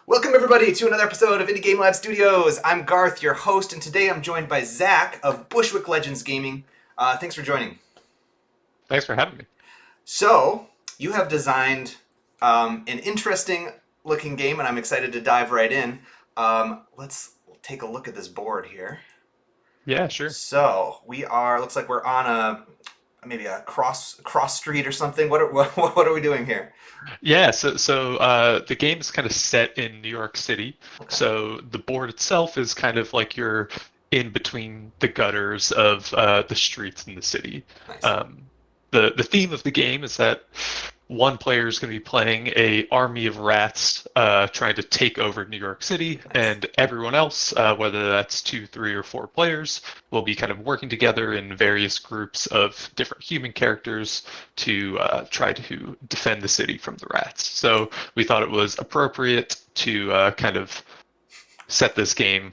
Welcome everybody to another episode of Indie Game Lab Studios. I'm Garth, your host, and today I'm joined by Zach of Bushwick Legends Gaming. Thanks for joining. Thanks for having me. So, you have designed an interesting looking game, and I'm excited to dive right in. Let's take a look at this board here. Yeah, sure. So, looks like we're on maybe a cross street or something. What are we doing here? Yeah, so the game is kind of set in New York City. Okay, So the board itself is kind of like you're in between the gutters of the streets in the city. nice. Um, the theme of the game is that one player is going to be playing a army of rats trying to take over New York City, Nice. and everyone else, whether that's two, three, or four players, will be kind of working together in various groups of different human characters to try to defend the city from the rats. So we thought it was appropriate to kind of set this game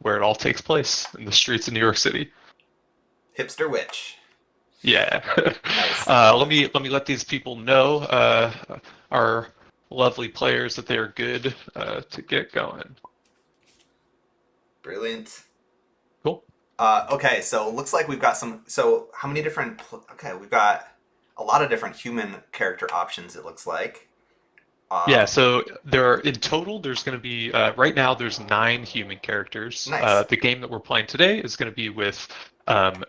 where it all takes place in the streets of New York City. Hipster witch. Yeah. Nice. Let me let these people know, our lovely players, that they are good to get going. Brilliant. Cool. Okay, so it looks like we've got some. So how many different? Okay, we've got a lot of different human character options. It looks like. Yeah, Um, so there are in total there's going to be right now there's nine human characters. nice. The game that we're playing today is going to be with um,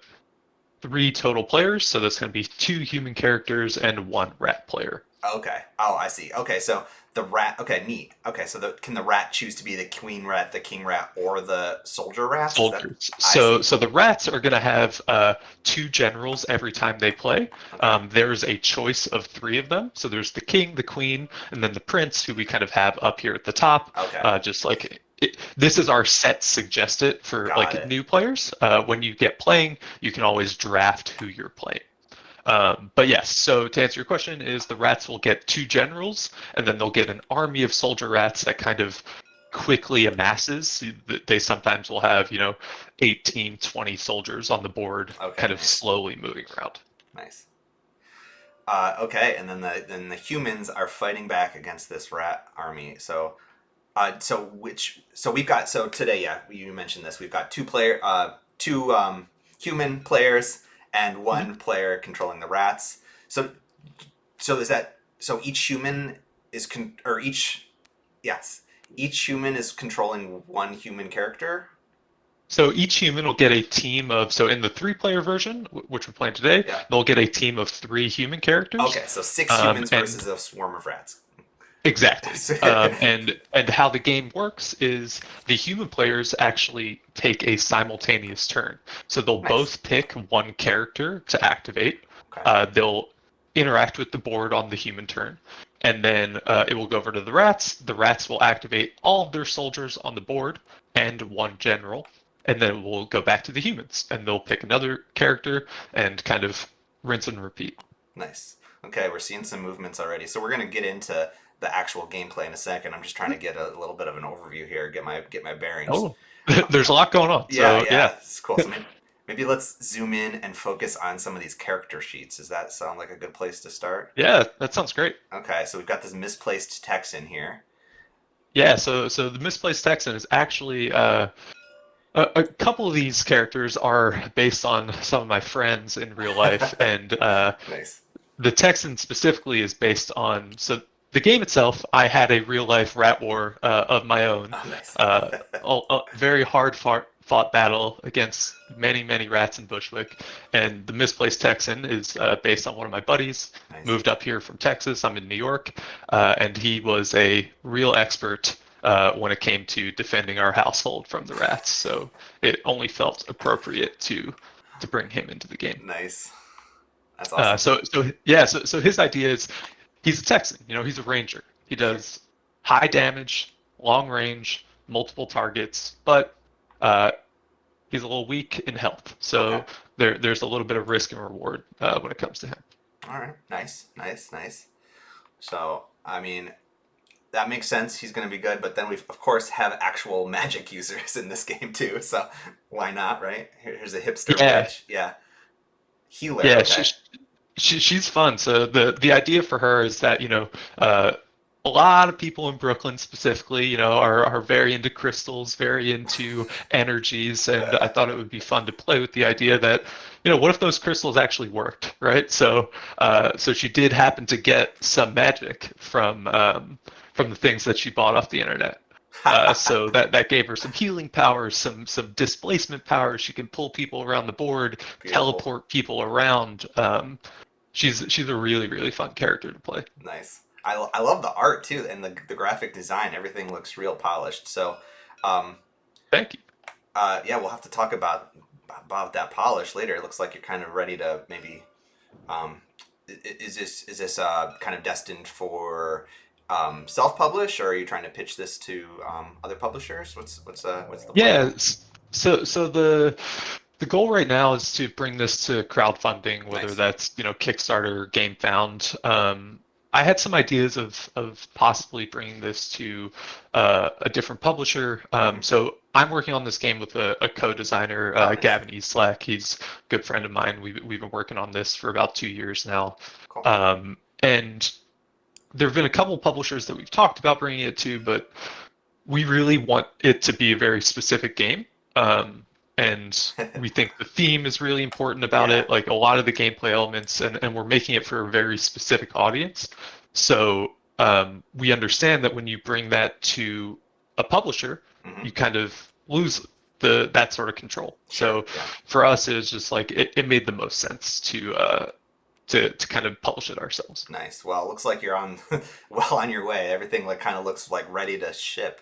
three total players, so that's going to be two human characters and one rat player. Okay. Oh, I see. Okay, so the rat. Okay, neat. Okay, so can the rat choose to be the queen rat, the king rat, or the soldier rats? Is that? Soldiers. I So see. so the rats are going to have two generals every time they play. Okay. There's a choice of three of them. So there's the king, the queen, and then the prince, who we kind of have up here at the top. Okay. Just like this is our set suggested for Got like it. new players. When you get playing, you can always draft who you're playing. But yes, so to answer your question, is the rats will get two generals, and then they'll get an army of soldier rats that kind of quickly amasses. They sometimes will have, 18, 20 soldiers on the board, Okay. kind of Nice. slowly moving around. Nice. Okay, and then the humans are fighting back against this rat army. So we've got so today, yeah, you mentioned this. We've got two human players and Mhm. one player controlling the rats. So so is that so each human is or each yes each human is controlling one human character. So each human will get a team of, so in the three-player version, which we're playing today, Yeah. they'll get a team of three human characters. Okay, so six humans And versus a swarm of rats. exactly. And how the game works is the human players actually take a simultaneous turn. So they'll Nice. both pick one character to activate. Okay. They'll interact with the board on the human turn, and then it will go over to the rats. The rats will activate all of their soldiers on the board and one general, and then we'll go back to the humans, and they'll pick another character and kind of rinse and repeat. Nice. Okay, we're seeing some movements already. So we're gonna get into the actual gameplay in a second. I'm just trying to get a little bit of an overview here, get my bearings. Oh, there's a lot going on. Yeah, So yeah, yeah. it's cool. So maybe let's zoom in and focus on some of these character sheets. Does that sound like a good place to start? Yeah, that sounds great. Okay, so we've got this misplaced Texan here. Yeah, so the misplaced Texan is actually a couple of these characters are based on some of my friends in real life, and Nice. the Texan specifically is based on, so the game itself. I had a real life rat war of my own, Oh, nice. a very hard fought battle against many rats in Bushwick, and the misplaced Texan is based on one of my buddies. Nice. Moved up here from Texas. I'm in New York, and he was a real expert when it came to defending our household from the rats. So it only felt appropriate to bring him into the game. Nice. That's awesome. So his idea is he's a Texan. He's a ranger. He Sure. does high damage, long range, multiple targets, but uh, he's a little weak in health. Okay. So there's a little bit of risk and reward when it comes to him. All right. Nice. Nice. Nice. So, I mean, that makes sense. He's going to be good, but then we of course have actual magic users in this game too. So why not, right? Here's a hipster Yeah, witch. Yeah, healer. yeah, Okay. she's fun. So the idea for her is that uh, a lot of people in Brooklyn specifically, are very into crystals, very into energies, and I thought it would be fun to play with the idea that, what if those crystals actually worked, right? So she did happen to get some magic from the things that she bought off the internet. So that gave her some healing powers, some displacement powers. She can pull people around the board, Beautiful. teleport people around. She's a really really fun character to play. Nice. I love the art too, and the graphic design. Everything looks real polished. So, um, Thank you. yeah, we'll have to talk about that polish later. It looks like you're kind of ready to maybe. Um, is this kind of destined for self publish, or are you trying to pitch this to other publishers? What's the plan? Yeah. So the goal right now is to bring this to crowdfunding, whether Nice. that's Kickstarter or GameFound. I had some ideas of possibly bringing this to a different publisher. Hmm. So I'm working on this game with a co-designer, Oh, nice. Gavin Eastlack. He's a good friend of mine. We've been working on this for about 2 years now, Cool. and there have been a couple publishers that we've talked about bringing it to, but we really want it to be a very specific game. And we think the theme is really important about Yeah. it, like a lot of the gameplay elements, and we're making it for a very specific audience. So we understand that when you bring that to a publisher, Hmm. you kind of lose that sort of control. Sure. So Yeah. for us, it was just like it made the most sense to kind of publish it ourselves. Nice. Well, it looks like you're on well on your way. Everything like kind of looks like ready to ship.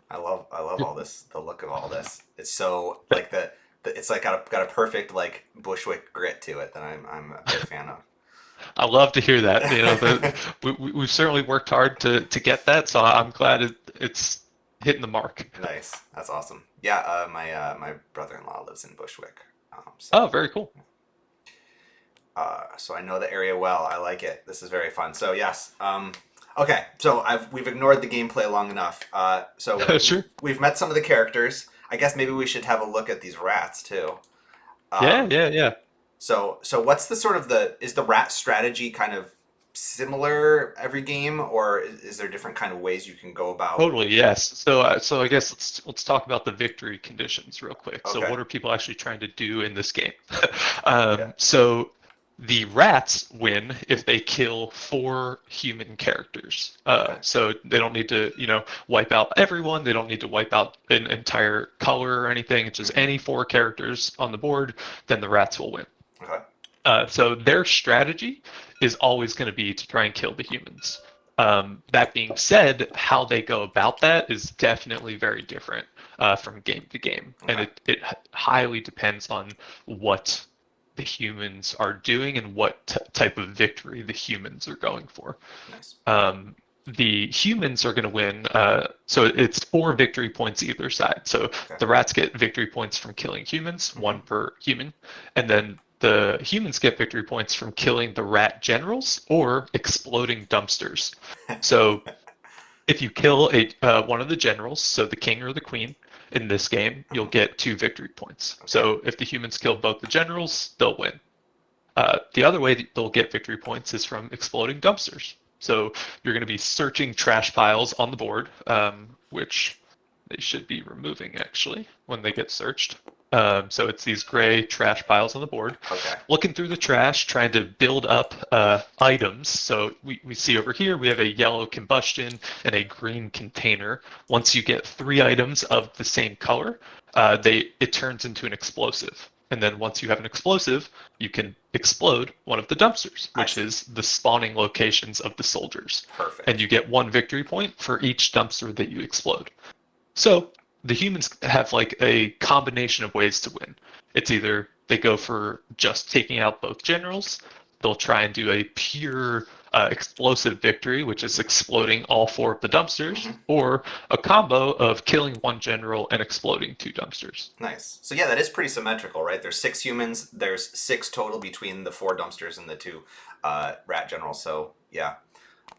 I love all this. The look of all this. It's so like it's like got a perfect like Bushwick grit to it that I'm a big fan of. I love to hear that. We've certainly worked hard to get that, so I'm glad it's hitting the mark. Nice. That's awesome. Yeah. My brother-in-law lives in Bushwick. Oh, very cool. So I know the area well. I like it. This is very fun. So yes. Okay. So we've ignored the gameplay long enough. So Sure. we've met some of the characters. I guess maybe we should have a look at these rats too. Yeah, Um, yeah, yeah. so what's the sort of is the rat strategy kind of similar every game, or is there different kind of ways you can go about? Totally, yes. So I guess let's talk about the victory conditions real quick. So Okay. what are people actually trying to do in this game? Yeah. So the rats win if they kill 4 human characters. Okay. So they don't need to, wipe out everyone. They don't need to wipe out an entire color or anything. It's just Hmm. any 4 characters on the board, then the rats will win. Okay. So their strategy is always going to be to try and kill the humans. That being said, how they go about that is definitely very different from game to game, and Okay. it highly depends on what the humans are doing and what type of victory the humans are going for. Nice. The humans are going to win. So it's 4 victory points either side. So Okay. the rats get victory points from killing humans, Hmm. 1 per human, and then the humans get victory points from killing the rat generals or exploding dumpsters. So if you kill one of the generals, so the king or the queen, in this game, you'll Hmm. get 2 victory points. Okay. So if the humans kill both the generals, they'll win. The other way that they'll get victory points is from exploding dumpsters. So you're going to be searching trash piles on the board, which they should be removing actually when they get searched. So it's these gray trash piles on the board. Okay. Looking through the trash, trying to build up items. So we see over here we have a yellow combustion and a green container. Once you get 3 items of the same color, it turns into an explosive. And then once you have an explosive, you can explode one of the dumpsters, I which see. is the spawning locations of the soldiers. And Perfect. you get 1 victory point for each dumpster that you explode. So the humans have like a combination of ways to win. It's either they go for just taking out both generals, they'll try and do a pure explosive victory, which is exploding all 4 of the dumpsters, Hmm. or a combo of killing 1 general and exploding 2 dumpsters. Nice. So yeah, that is pretty symmetrical, right? There's 6 humans. There's 6 total between the 4 dumpsters and the 2 rat generals. So yeah,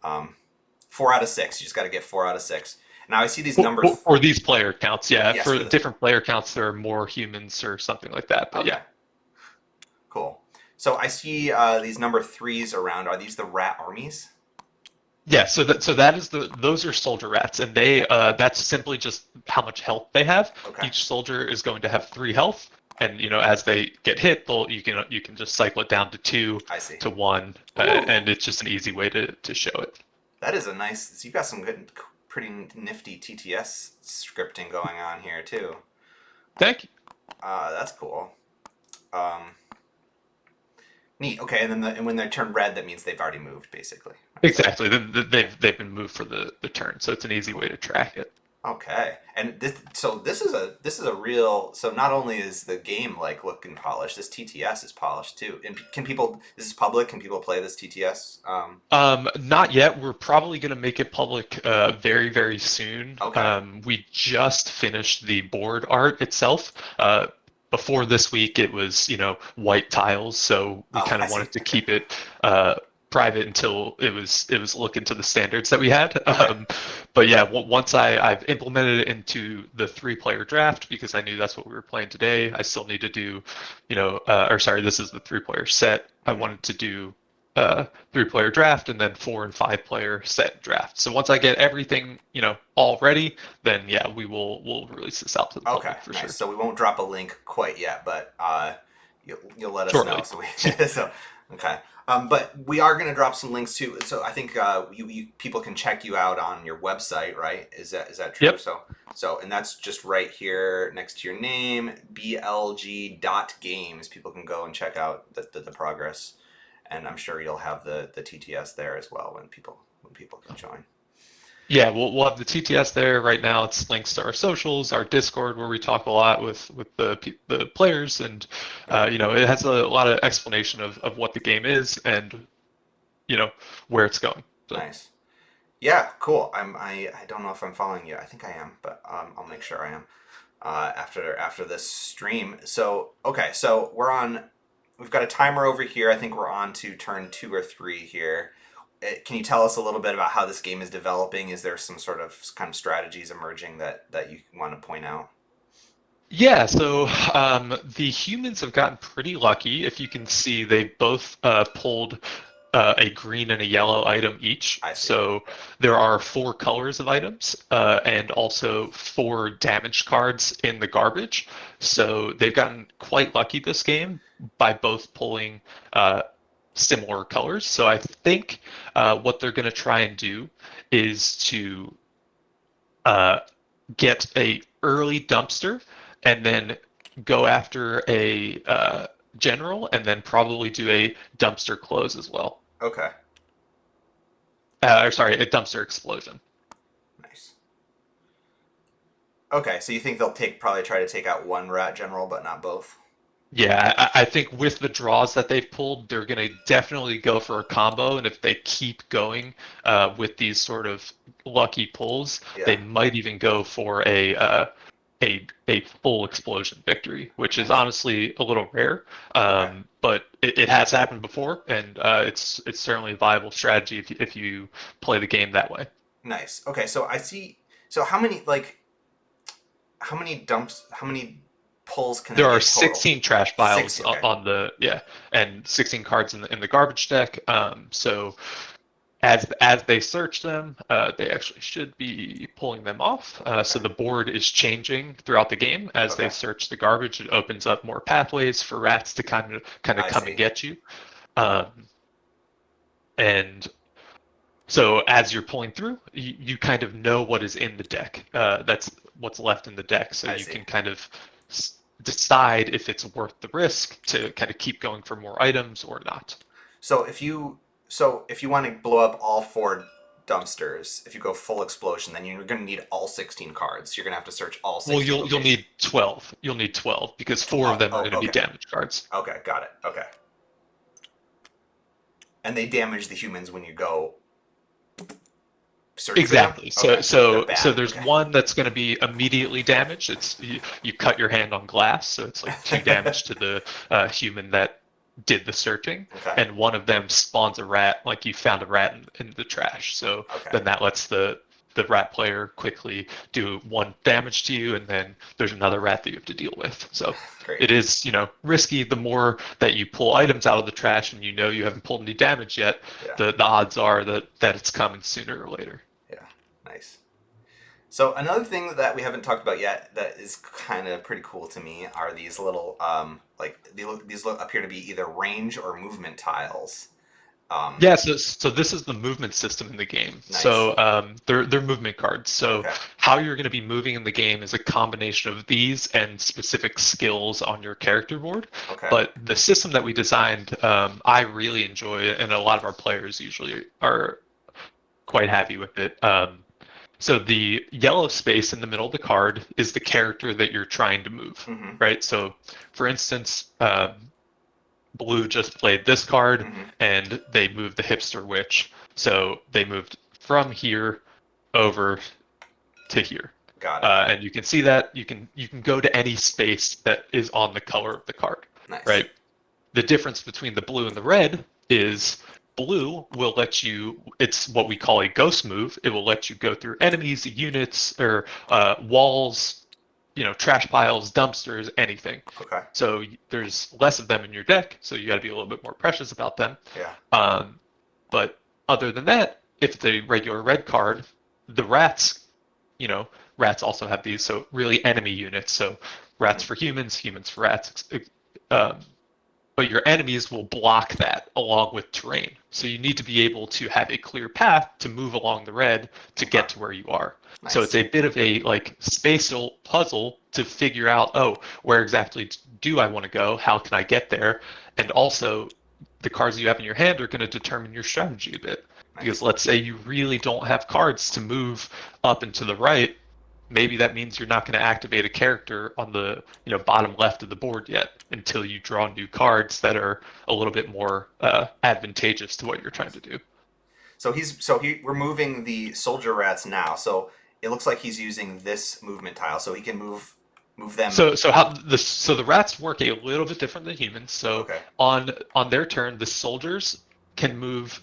4 out of 6. You just got to get 4 out of 6. Now I see these numbers. For these player counts, yeah. Yes, For for this. different player counts, there are more humans or something like that. But Okay. yeah, Cool. So I see these number 3s around. Are these the rat armies? Yeah, so that is those are soldier rats, and they that's simply just how much health they have. Okay. Each soldier is going to have 3 health, and as they get hit, you can just cycle it down to two, I see. to one, and Ooh, it's just an easy way to show it. that is a nice. You got some good, pretty nifty TTS scripting going on here too. Thank you. That's cool. Um, Neat. Okay, and then and when they turn red, that means they've already moved, basically. Is that Exactly. okay? They've been moved for the turn, so it's an easy way Cool. to track it. Okay, and this is a real. So not only is the game like looking polished, this TTS is polished too. And can people? This is public. Can people play this TTS? Not yet. We're probably going to make it public very, very soon. Okay. We just finished the board art itself. Before this week, it was, white tiles, so we Oh, kind I of see. wanted to Okay. keep it private until it was looking to the standards that we had. Okay. But yeah, once I've implemented it into the 3-player draft because I knew that's what we were playing today. I still need to do, or sorry, this is the 3-player set. I Hmm. wanted to do 3-player draft and then 4 and 5-player set draft. So once I get everything, all ready, then yeah, we'll release this out to the Okay. public for Nice. sure. So we won't drop a link quite yet, but you'll let us know. Shortly. So we so okay. But we are going to drop some links too. So I think you people can check you out on your website, right? Is that true? Yep. So and that's just right here next to your name, BFG.games. People can go and check out the progress, and I'm sure you'll have the TTS there as well when people can join. Yeah, we'll have the TTS there right now. It's links to our socials, our Discord, where we talk a lot with the players, and Great. it has a lot of explanation of what the game is and where it's going. So Nice. Yeah, cool. I don't know if I'm following you. I think I am, but I'll make sure I am after this stream. So okay, so we're on. We've got a timer over here. I think we're on to turn 2 or 3 here. Can you tell us a little bit about how this game is developing? Is there some sort of kind of strategies emerging that you want to point out? yeah, so the humans have gotten pretty lucky. If you can see, they both pulled a green and a yellow item each. I see. So there are 4 colors of items and also 4 damaged cards in the garbage. So they've gotten quite lucky this game by both pulling similar colors. So I think what they're going to try and do is to uh, get a early dumpster and then go after a general and then probably do a dumpster close as well. Okay. Or sorry, a dumpster explosion. Nice. Okay, so you think they'll probably try to take out one rat general, but not both? Yeah, I think with the draws that they've pulled, they're going to definitely go for a combo. And if they keep going with these sort of lucky pulls, they Yeah. might even go for a full explosion victory, which is Nice. honestly a little rare. Okay. But it has happened before, and it's certainly a viable strategy if you play the game that way. Nice. Okay, so I see. So how many pulls can There there be are total? 16 trash piles 60. Okay. on the yeah, and 16 cards in the garbage deck. So as they search them, they actually should be pulling them off. So Okay. the board is changing throughout the game as they Okay. search the garbage. It opens up more pathways for rats to kind of I come and see. get you. Um, and so as you're pulling through, you kind of know what is in the deck. That's what's left in the deck, so I you see. can kind of decide if it's worth the risk to kind of keep going for more items or not. So if you want to blow up all 4 dumpsters, if you go full explosion, then you're going to need all 16 cards. You're going to have to search all Well, 16 you'll locations. need 12. You'll need 12 because 4 of them are Oh, going to be okay. damage cards. Okay, got it. Okay. And they damage the humans when you go search for them? Exactly. So Okay. They're so bad. there's Okay. one that's going to be immediately damaged. It's you cut your hand on glass, so it's like 2 damage to the human that did the searching, Okay. and one of them spawns a rat, like you found a rat in the trash. So Okay. then that lets the the rat player quickly do 1 damage to you, and then there's another rat that you have to deal with. So Great. it is, risky. The more that you pull items out of the trash and you haven't pulled any damage yet, Yeah. the odds are that it's coming sooner or later. Yeah. Nice. So another thing that we haven't talked about yet that is kind of pretty cool to me are these little these appear to be either range or movement tiles. Yeah, so this is the movement system in the game. Nice. So they're movement cards. So Okay. how you're going to be moving in the game is a combination of these and specific skills on your character board. Okay. But the system that we designed, I really enjoy it, and a lot of our players usually are quite happy with it. So the yellow space in the middle of the card is the character that you're trying to move, Mm-hmm. right? So, for instance, Blue just played this card, Mm-hmm. and they moved the hipster witch. So they moved from here over to here. Got it. And you can see that you can go to any space that is on the color of the card, Nice. right? The difference between the blue and the red is blue will let you, it's what we call a ghost move. It will let you go through enemies, units, or walls, trash piles, dumpsters, anything. Okay. So there's less of them in your deck, so you got to be a little bit more precious about them. Yeah. But other than that, if the regular red card, the rats, rats also have these, so really enemy units. So rats for humans, humans for rats. But your enemies will block that along with terrain. So you need to be able to have a clear path to move along the red to get to where you are. Nice. So it's a bit of a spatial puzzle to figure out, where exactly do I want to go? How can I get there? And also, the cards you have in your hand are going to determine your strategy a bit. Nice. Because let's say you really don't have cards to move up and to the right. Maybe that means you're not going to activate a character on the bottom left of the board yet until you draw new cards that are a little bit more advantageous to what you're trying to do. So we're moving the soldier rats now. So it looks like he's using this movement tile, so he can move them. So the rats work a little bit different than humans. So Okay. on their turn, the soldiers can move.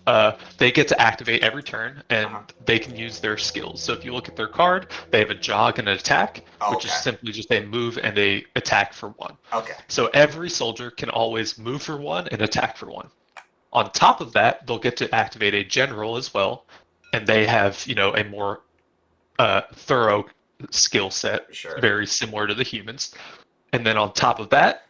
They get to activate every turn, and they can use their skills. So if you look at their card, they have a jog and an attack, which is simply just a move and a attack for 1. Okay. So every soldier can always move for 1 and attack for 1. On top of that, they'll get to activate a general as well, and they have a more thorough skill set, Sure. very similar to the humans. And then on top of that,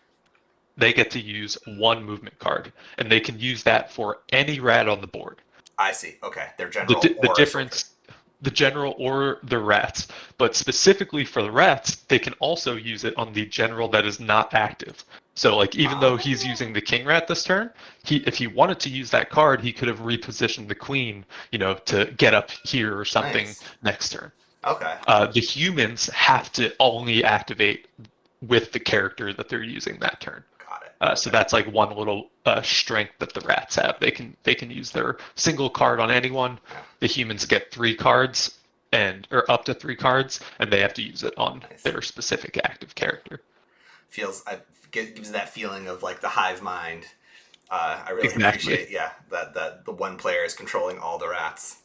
they get to use 1 movement card, and they can use that for any rat on the board. I see. Okay, they're general. The difference, the general or the rats, but specifically for the rats, they can also use it on the general that is not active. So even though he's using the king rat this turn, if he wanted to use that card, he could have repositioned the queen, to get up here or something next turn. Okay. The humans have to only activate with the character that they're using that turn. Got it. So that's one little strength that the rats have. They can use their single card on anyone. The humans get 3 cards or up to 3 cards, and they have to use it on their specific active character. Gives that feeling of the hive mind. I really appreciate that the one player is controlling all the rats.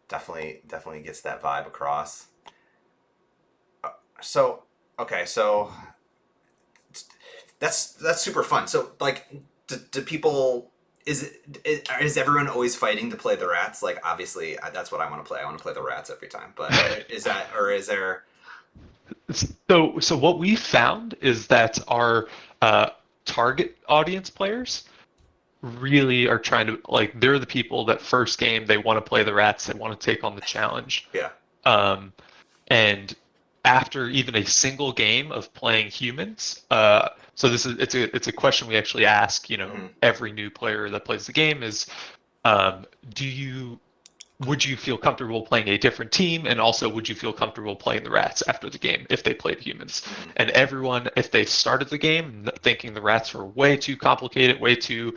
Definitely gets that vibe across. So that's super fun. So do people, is everyone always fighting to play the rats? Obviously that's what I want to play. I want to play the rats every time. But is there? So what we found is that our target audience players really are trying to they're the people that first game they want to play the rats, they want to take on the challenge. Yeah. And after even a single game of playing humans, so it's a question we actually ask every new player that plays the game is, would you feel comfortable playing a different team, and also would you feel comfortable playing the rats after the game if they played humans? And everyone, if they started the game thinking the rats were way too complicated, way too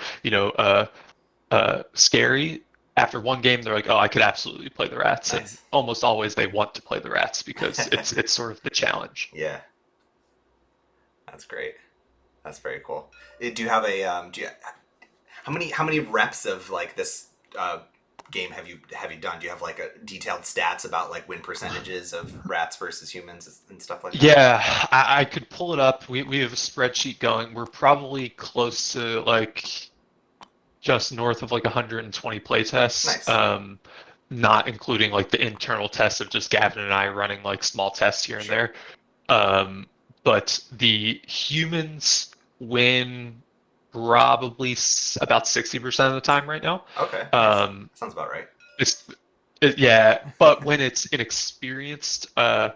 scary, after one game they're like, oh, I could absolutely play the rats. Nice. And almost always they want to play the rats because it's sort of the challenge. Yeah, that's great. That's very cool. Do you have a how many reps of this game have you done? Do you have like a detailed stats about like win percentages of rats versus humans and stuff like that? Yeah, I could pull it up. We have a spreadsheet going. We're probably close to like just north of like 120 playtests, Nice. not including like the internal tests of just Gavin and I running like small tests here and Sure. there. Um, but the humans win probably about 60% of the time right now. Okay. Nice. Um, Sounds about right. it's yeah, but when it's inexperienced, the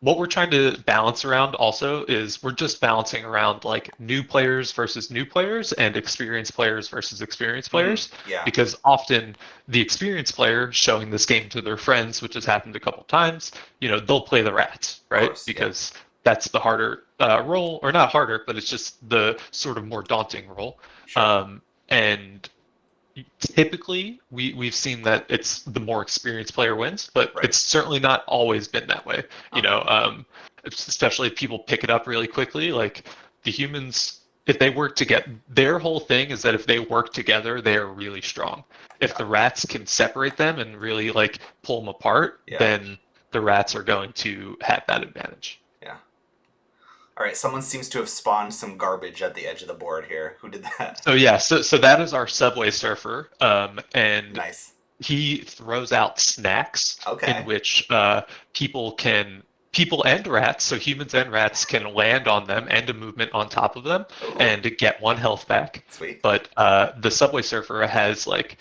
what we're trying to balance around also is we're just balancing around like new players versus new players and experienced players versus experienced Mm-hmm. players Yeah. because often the experienced player showing this game to their friends, which has happened a couple times, they'll play the rats, Of right? course. Yeah. Because that's the harder role, or not harder, but it's just the sort of more daunting role. Sure. And typically we've seen that it's the more experienced player wins, but Right. it's certainly not always been that way. Okay. Especially if people pick it up really quickly. Like the humans, if they work together, their whole thing is that if they work together, they are really strong. If Yeah. the rats can separate them and really like pull them apart, Yeah. then the rats are going to have that advantage. Yeah. All right. Someone seems to have spawned some garbage at the edge of the board here. Who did that? So yeah, so that is our Subway Surfer, and Nice. he throws out snacks in Okay. which people and rats, so humans and rats can land on them and a movement on top of them Ooh. and get 1 health back. Sweet. But the Subway Surfer has like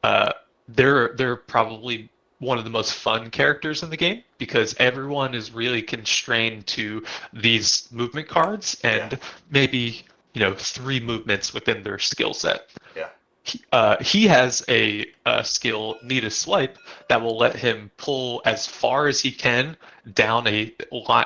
uh, they're probably one of the most fun characters in the game because everyone is really constrained to these movement cards Yeah. and maybe 3 movements within their skill set. Yeah. He has a skill, Need a Swipe, that will let him pull as far as he can down a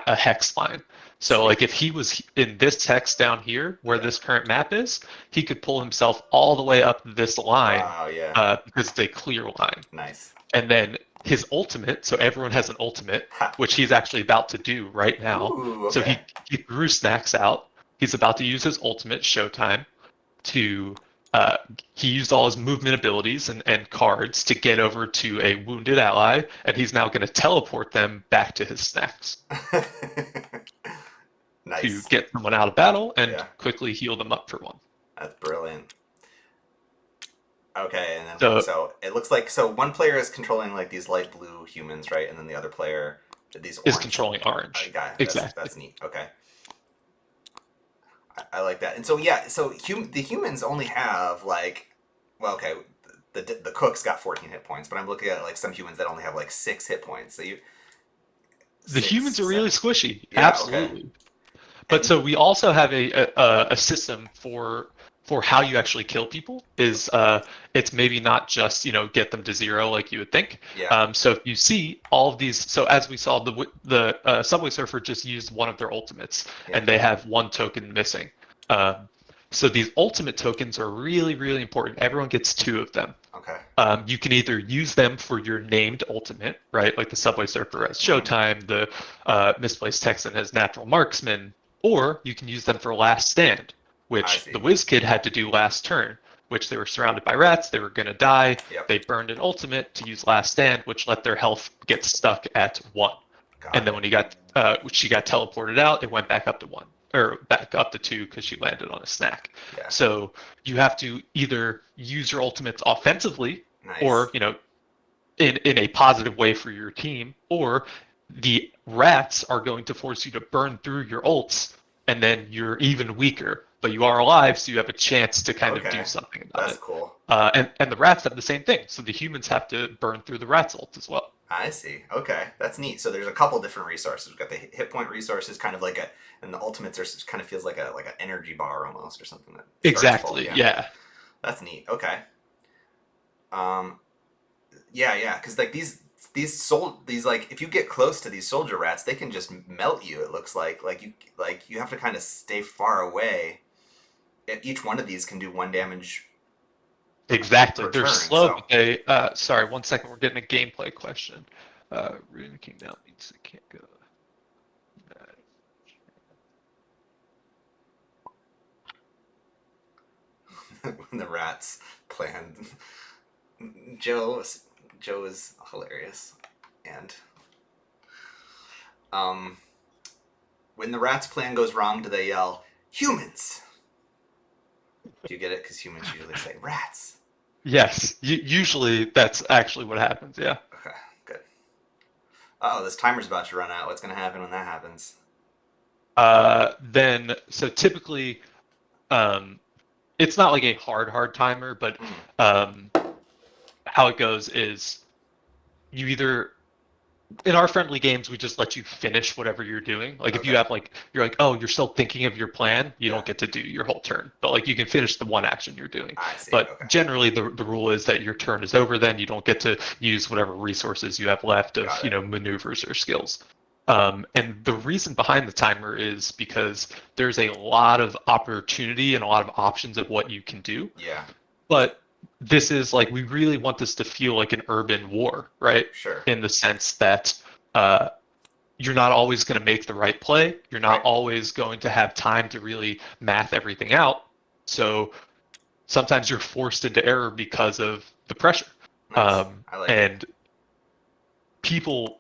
hex line. So, like, Sweet. if he was in this hex down here, where Yeah. this current map is, he could pull himself all the way up this line Wow. Yeah. because it's a clear line. Nice. And then his ultimate, so everyone has an ultimate, Ha. which he's actually about to do right now. Ooh. So Okay. he grew snacks out. He's about to use his ultimate, Showtime, to he used all his movement abilities and cards to get over to a wounded ally, and he's now going to teleport them back to his snacks to Nice. get someone out of battle and Yeah. quickly heal them up for one. That's brilliant. Okay, and then So so it looks like so one player is controlling like these light blue humans, right? And then the other player these is orange. controlling I orange. got Exactly. that's neat. Okay, I like that. And so yeah, so the humans only have like, well, okay, the cook's got 14 hit points, but I'm looking at like some humans that only have like 6 hit points. So you The six, humans are really 7. squishy. Yeah. Okay. Absolutely. But And so we also have a system for how you actually kill people. Is it's maybe not just get them to 0 like you would think. yeah, So if you see all of these, so as we saw, the Subway Surfer just used one of their ultimates, yeah. and they have 1 token missing. Um, so these ultimate tokens are really really important. Everyone gets 2 of them. Okay. You can either use them for your named ultimate, right? Like the Subway Surfer has Hmm. Showtime, the Misplaced Texan has Natural Marksman, or you can use them for Last Stand, I which the see. Whiz Kid had to do last turn, which they were surrounded by rats, they were going to die. Yep. They burned an ultimate to use Last Stand, which let their health get stuck at 1. Got And then it. when she got teleported out, it went back up to 1 or back up to 2 because she landed on a snack. Yeah. So you have to either use your ultimates offensively, Nice. or in a positive way for your team, or the rats are going to force you to burn through your ults, and then you're even weaker, but you are alive, so you have a chance to kind of do Okay. something about That's it. cool. And the rats have the same thing, so the humans have to burn through the rats' ults as well. I see. Okay, that's neat. So there's a couple different resources. We've got the hit point resources, kind of like and the ultimates are kind of feels like an energy bar almost, or something that starts full. Exactly, Yeah, yeah. that's neat. Okay. Um, yeah, yeah, because like these like if you get close to these soldier rats, they can just melt you. It looks like you have to kind of stay far away. Each one of these can do 1 damage Exactly. per They're turn. slow, So but they sorry, 1 second, we're getting a gameplay question. Rune King now means it can't go. when the rats plan Joe Joe is hilarious, and um, when the rats' plan goes wrong, do they yell humans? Do you get it? Because humans usually say rats. Yes, usually that's actually what happens. Yeah. Okay, good. Oh, this timer's about to run out. What's gonna happen when that happens? Then so typically, um, it's not like a hard timer, but Mm, um, how it goes is you either in our friendly games we just let you finish whatever you're doing. Like if you okay. have like you're like, oh, you're still thinking of your plan, you Yeah, don't get to do your whole turn, but like you can finish the one action you're doing. I see. But Okay, generally the rule is that your turn is over, then you don't get to use whatever resources you have left of got it. maneuvers or skills. And the reason behind the timer is because there's a lot of opportunity and a lot of options of what you can do. Yeah, But this is like, we really want this to feel like an urban war, right? sure. In the sense that uh, you're not always going to make the right play. You're not Right. always going to have time to really math everything out. So sometimes you're forced into error because of the pressure. Nice. I like it. And people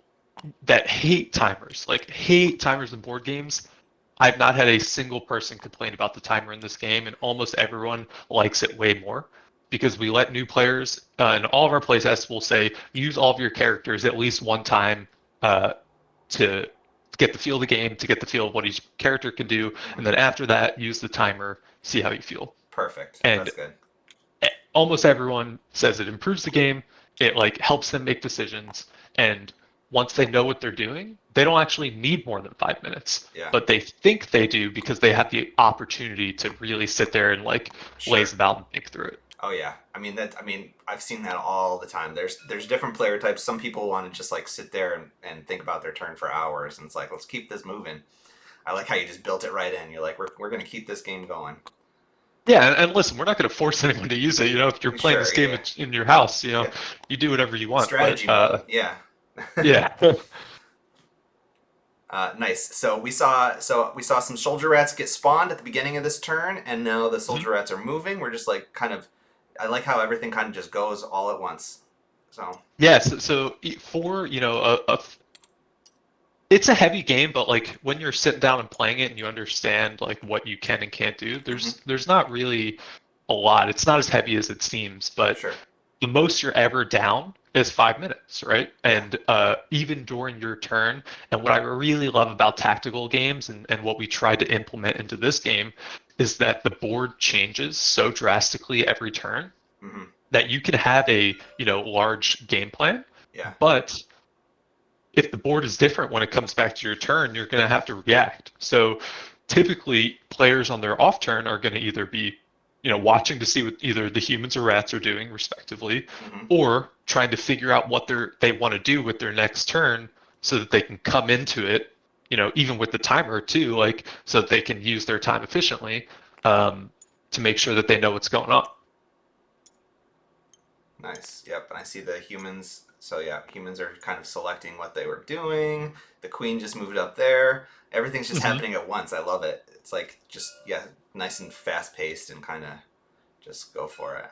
that hate timers in board games, I've not had a single person complain about the timer in this game, and almost everyone likes it way more because we let new players, and all of our playtests will say use all of your characters at least one time uh, to get the feel of the game, to get the feel of what each character can do, and Mm, then after that, use the timer, see how you feel. perfect. And That's good. almost everyone says it improves the game. It like helps them make decisions, and once they know what they're doing, they don't actually need more than 5 minutes, Yeah, but they think they do because they have the opportunity to really sit there and like laze sure. about and think through it. Oh yeah. I mean I've seen that all the time. There's different player types. Some people want to just like sit there and think about their turn for hours, and it's like let's keep this moving. I like how you just built it right in. You're like we're gonna keep this game going. Yeah, and listen, we're not going to force anyone to use it. If you're playing Sure. this game Yeah. in your house, Yeah. you do whatever you want. But Strategy mode. Yeah. yeah. Nice. So we saw some soldier rats get spawned at the beginning of this turn, and now the Mhm. soldier rats are moving. We're just like kind of. I like how everything kind of just goes all at once. So Yes. So for it's a heavy game, but like when you're sitting down and playing it and you understand like what you can and can't do, hmm there's not really a lot. It's not as heavy as it seems, but sure. the most you're ever down is 5 minutes, right? Yeah. And even during your turn, and what I really love about tactical games and what we tried to implement into this game is that the board changes so drastically every turn hmm that you can have a large game plan, Yeah. but if the board is different when it comes back to your turn, you're going to have to react. So typically, players on their off turn are going to either be, watching to see what either the humans or rats are doing, respectively, hmm or trying to figure out what they want to do with their next turn, so that they can come into it, even with the timer too, like so that they can use their time efficiently, um, to make sure that they know what's going on. Nice. Yep. And I see the humans. So yeah, humans are kind of selecting what they were doing. The queen just moved up there. Everything's just Mhm. happening at once. I love it. It's like just yeah, nice and fast paced and kind of just go for it.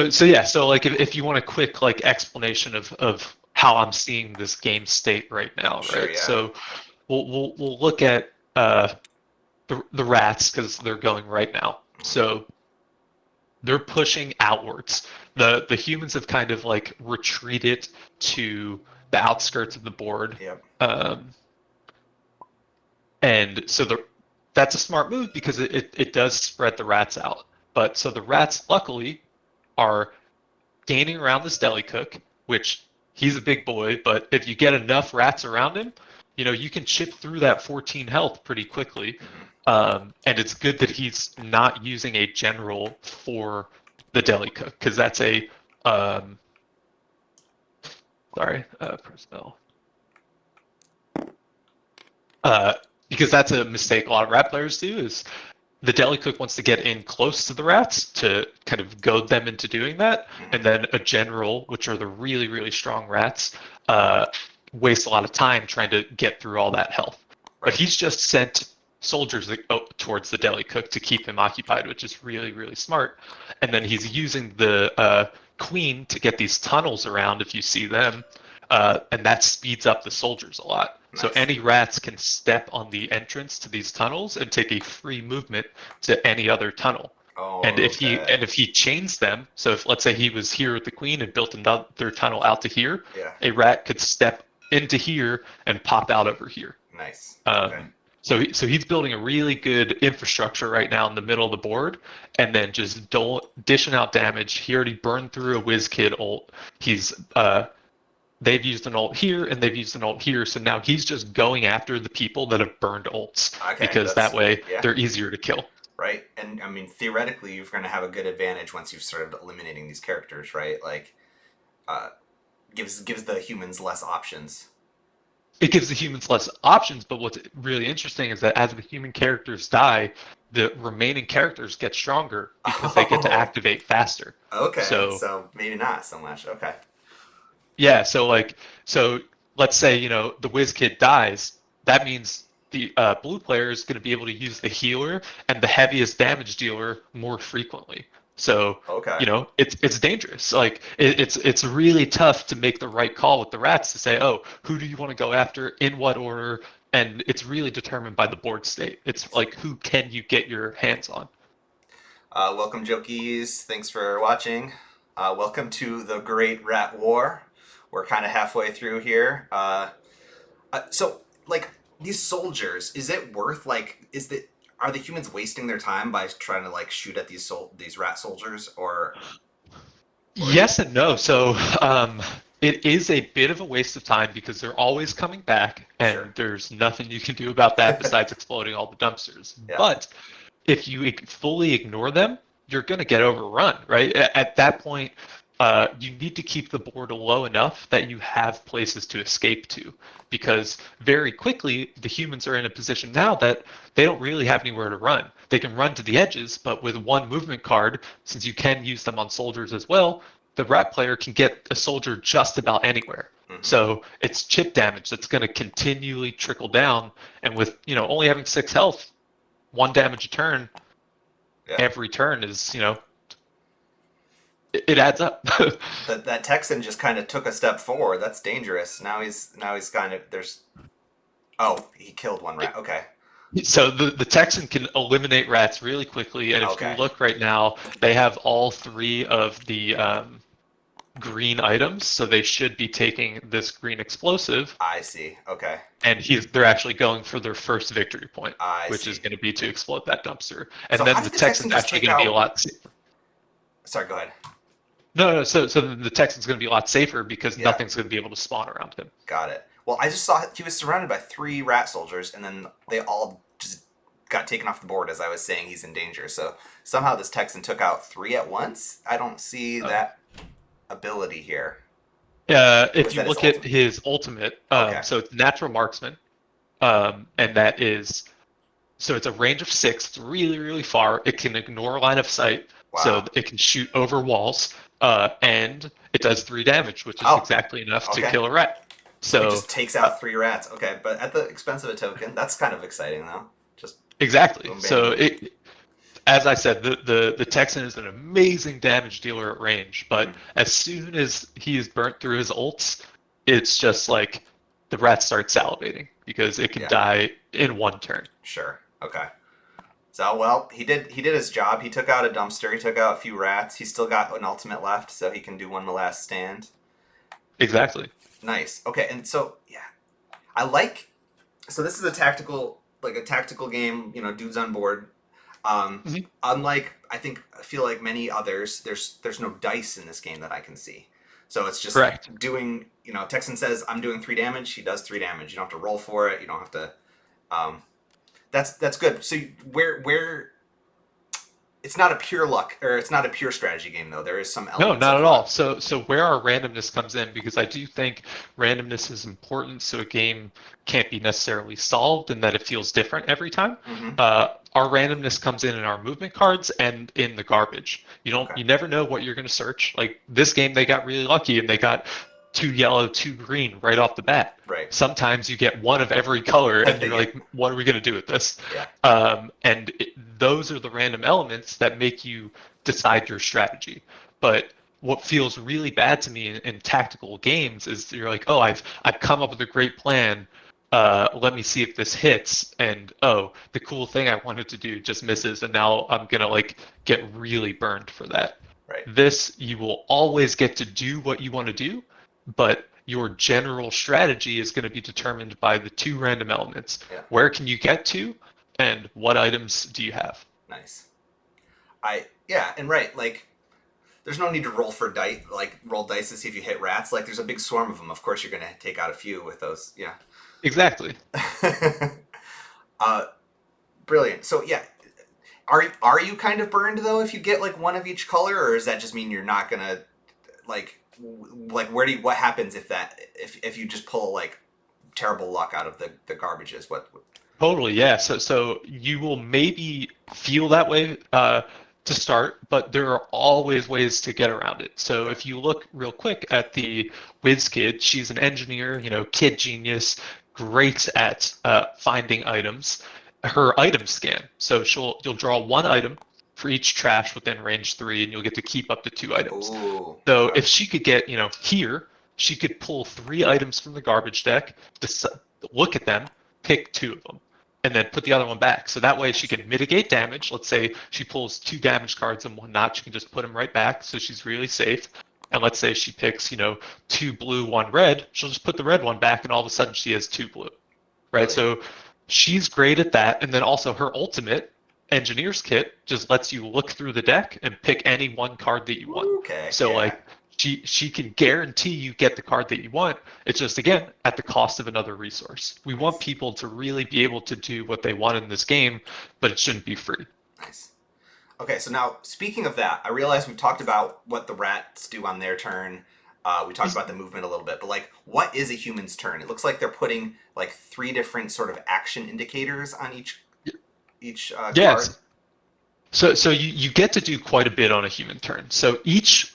So yeah, so like if you want a quick like explanation of how I'm seeing this game state right now, Sure. right? Yeah. So we'll look at the rats because they're going right now. So they're pushing outwards. The humans have kind of like retreated to the outskirts of the board. Yep. Um, and so that's a smart move because it does spread the rats out. But so the rats luckily are gaining around this deli cook, which he's a big boy, but if you get enough rats around him, you can chip through that 14 health pretty quickly. hmm And it's good that he's not using a general for the deli cook because that's um, personnel. Uh, because that's a mistake a lot of rat players do is the deli cook wants to get in close to the rats to kind of goad them into doing that, and hmm then a general, which are the really really strong rats, uh, waste a lot of time trying to get through all that health. But Right. he's just sent soldiers towards the deli cook to keep him occupied, which is really really smart. And then he's using the queen to get these tunnels around if you see them, and that speeds up the soldiers a lot. So Nice. any rats can step on the entrance to these tunnels and take a free movement to any other tunnel. And Oh, okay. if he chains them, so if let's say he was here with the queen and built another tunnel out to here, Yeah. a rat could step into here and pop out over here. Nice. Okay. So he's building a really good infrastructure right now in the middle of the board, and then just dishing out damage. He already burned through a whiz kid ult. He's they've used an ult here and they've used an ult here, so now he's just going after the people that have burned ults Okay. because that way yeah. they're easier to kill. Right, and I mean theoretically you're going to have a good advantage once you've started eliminating these characters, right? Like, gives the humans less options. It gives the humans less options, but what's really interesting is that as the human characters die, the remaining characters get stronger because they get to activate faster. Okay, So maybe not so much. Okay. yeah, so let's say the whiz kid dies. That means the blue player is going to be able to use the healer and the heaviest damage dealer more frequently. So Okay. it's dangerous. Like it's really tough to make the right call with the rats to say, oh, who do you want to go after, in what order, and it's really determined by the board state. It's like who can you get your hands on. Welcome, Jokies. Thanks for watching. Welcome to the Great Rat War. We're kind of halfway through here. So, like, these soldiers, is it worth, like, are the humans wasting their time by trying to, like, shoot at these rat soldiers, or Yes and no. So it is a bit of a waste of time because they're always coming back, and Sure. there's nothing you can do about that besides exploding all the dumpsters. Yeah. But if you fully ignore them, you're going to get overrun, right? At that point, you need to keep the board low enough that you have places to escape to, because very quickly the humans are in a position now that they don't really have anywhere to run. They can run to the edges, but with one movement card, since you can use them on soldiers as well, the rat player can get a soldier just about anywhere. Mhm. So it's chip damage that's going to continually trickle down, and with only having 6 health, 1 damage a turn, Yeah. every turn is it adds up. that Texan just kind of took a step forward. That's dangerous. Now he's kind of he killed one rat. Okay. So the Texan can eliminate rats really quickly, and if Okay. you look right now, they have all 3 of the green items, so they should be taking this green explosive. I see. Okay. And they're actually going for their first victory point, which see. is going to be to explode that dumpster. And So then how the did the Texan Texan's just actually take going to be a out- lot safer. Sorry, go ahead. No. So the Texan's going to be a lot safer because Yeah. nothing's going to be able to spawn around him. Got it. Well, I just saw he was surrounded by 3 rat soldiers, and then they all just got taken off the board as I was saying he's in danger. So somehow this Texan took out 3 at once. I don't see that ability here. If you look at his ultimate, Okay. so it's natural marksman, and that is, so it's a range of 6. It's really, really far. It can ignore line of sight, Wow. so it can shoot over walls, and it does 3 damage, which is exactly enough to kill a rat. So it just takes out 3 rats. Okay, but at the expense of a token. That's kind of exciting, though. Just exactly. boom, bam, So boom. as I said, the Texan is an amazing damage dealer at range, but as soon as he is burnt through his ults, it's just like the rats start salivating because it can die in 1 turn. Sure. Okay. So, well, he did his job. He took out a dumpster. He took out a few rats. He's still got an ultimate left, so he can do one last stand. Exactly. Nice. Okay, and so so this is a tactical game, dudes on board. Unlike I feel like many others, there's no dice in this game that I can see. So it's just correct. Doing, Texan says I'm doing 3 damage, he does 3 damage. You don't have to roll for it. You don't have to that's good. So where it's not a pure luck, or it's not a pure strategy game, though. There is some elements. No, not of at all. luck. So where our randomness comes in, because I do think randomness is important, so a game can't be necessarily solved and that it feels different every time. Our randomness comes in our movement cards and in the garbage. You never know what you're going to search. Like this game, they got really lucky and they got 2 yellow, 2 green right off the bat. Right. Sometimes you get 1 of every color, and you're like, "What are we going to do with this?" Yeah. Those are the random elements that make you decide your strategy. But what feels really bad to me in tactical games is you're like, oh, I've come up with a great plan. Let me see if this hits. And oh, the cool thing I wanted to do just misses, and now I'm gonna like get really burned for that. Right. This, you will always get to do what you want to do, but your general strategy is going to be determined by the two random elements. Yeah. Where can you get to, and what items do you have? Nice. Yeah, and right, like there's no need to roll for dice, like roll dice to see if you hit rats. Like there's a big swarm of them. Of course, you're gonna take out a few with those. Yeah. Exactly. Brilliant. So yeah, are you kind of burned though if you get like one of each color, or does that just mean you're not gonna like what happens if you just pull like terrible luck out of the garbages? What? Totally, yeah. So you will maybe feel that way to start, but there are always ways to get around it. So if you look real quick at the Whiz Kid, she's an engineer, kid genius, great at finding items. Her item scan. So you'll draw one item for each trash within range 3, and you'll get to keep up to 2 items. Ooh, So okay. if she could get, here, she could pull 3 items from the garbage deck, look at them, pick 2 of them, and then put the other one back. So that way she can mitigate damage. Let's say she pulls 2 damage cards and whatnot, she can just put them right back, so she's really safe. And let's say she picks, 2 blue, 1 red, she'll just put the red one back, and all of a sudden she has 2 blue, right? Really? So she's great at that. And then also her ultimate engineer's kit just lets you look through the deck and pick any one card that you want. Okay. So yeah. like she can guarantee you get the card that you want. It's just again at the cost of another resource. We want people to really be able to do what they want in this game, but it shouldn't be free. Nice. Okay, so now speaking of that, I realize we've talked about what the rats do on their turn. We talked about the movement a little bit, but like, what is a human's turn? It looks like they're putting like 3 different sort of action indicators on each Yes. card. So you get to do quite a bit on a human turn. So each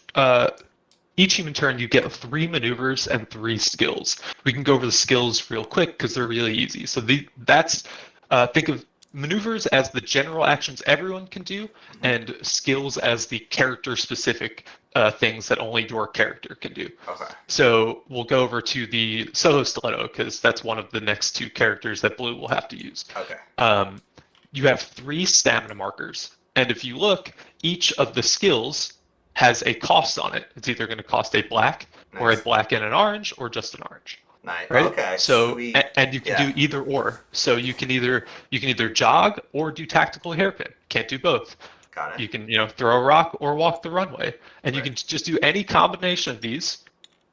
human turn you get 3 maneuvers and 3 skills. We can go over the skills real quick because they're really easy. So think of maneuvers as the general actions everyone can do, and skills as the character-specific things that only your character can do. Okay. So we'll go over to the solo stiletto because that's one of the next 2 characters that Blue will have to use. Okay. You have 3 stamina markers, and if you look, each of the skills has a cost on it. It's either going to cost a black or a Nice. black and an orange, or just an orange. Nice. Right? Okay. So Sweet. and you can do either or. So you can either jog or do tactical hairpin. Can't do both. Got it. You can throw a rock or walk the runway, and you Right. can just do any combination of these,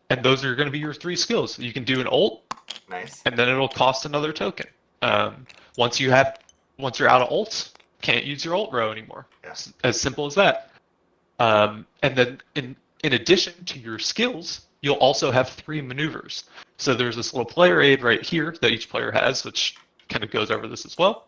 and those are going to be your 3 skills. You can do an ult, Nice. and then it'll cost another token. Once you're out of ults, can't use your ult row anymore. Yeah. As simple as that. And then in addition to your skills, you'll also have 3 maneuvers. So there's this little player aid right here that each player has, which kind of goes over this as well.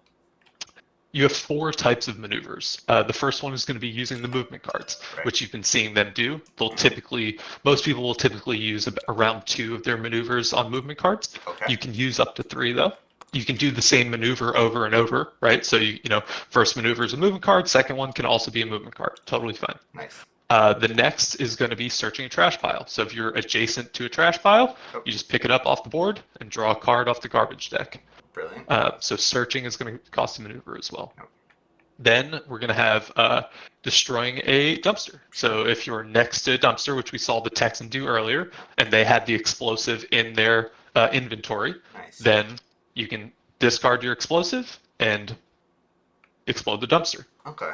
You have 4 types of maneuvers. The first one is going to be using the movement cards, Right. which you've been seeing them do. Most people will typically use around 2 of their maneuvers on movement cards. Okay. You can use up to 3 though. You can do the same maneuver over and over, right? So first maneuver is a movement card. Second one can also be a movement card. Totally fine. Nice. The next is going to be searching a trash pile. So if you're adjacent to a trash pile, you just pick it up off the board and draw a card off the garbage deck. Brilliant. So searching is going to cost a maneuver as well. Yep. Then we're going to have destroying a dumpster. So if you're next to a dumpster, which we saw the Texan do earlier, and they had the explosive in their inventory, Nice. then you can discard your explosive and explode the dumpster. Okay.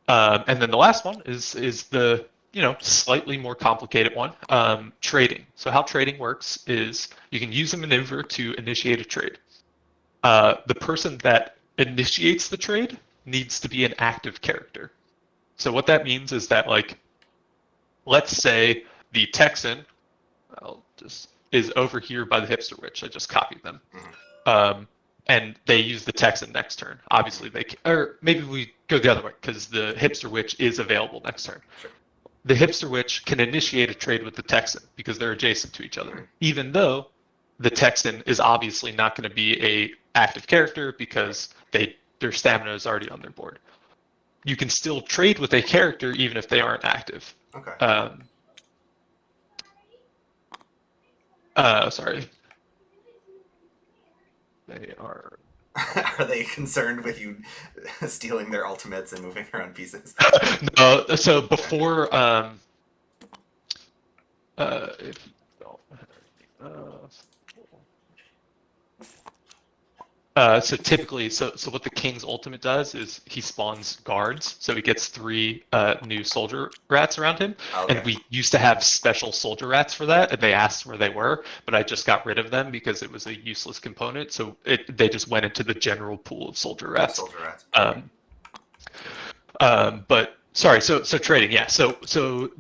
And then the last one is the slightly more complicated one, trading. So how trading works is you can use a maneuver to initiate a trade. The person that initiates the trade needs to be an active character. So what that means is that, like, let's say the Texan is over here by the hipster witch. I just copied them. And they use the Texan next turn. Obviously, or maybe we go the other way because the hipster witch is available next turn. Sure. The hipster witch can initiate a trade with the Texan because they're adjacent to each other, even though the Texan is obviously not going to be a active character because their stamina is already on their board. You can still trade with a character even if they aren't active. Okay. Um, sorry, they are. Are they concerned with you stealing their ultimates and moving around pieces? No, so Okay. before if you don't so typically, so what the king's ultimate does is he spawns guards, so he gets three new soldier rats around him. And Okay. we used to have special soldier rats for that, and they asked where they were, but I just got rid of them because it was a useless component. So they just went into the general pool of soldier rats. Soldier rats. Perfect. Um, but sorry, so trading, yeah. So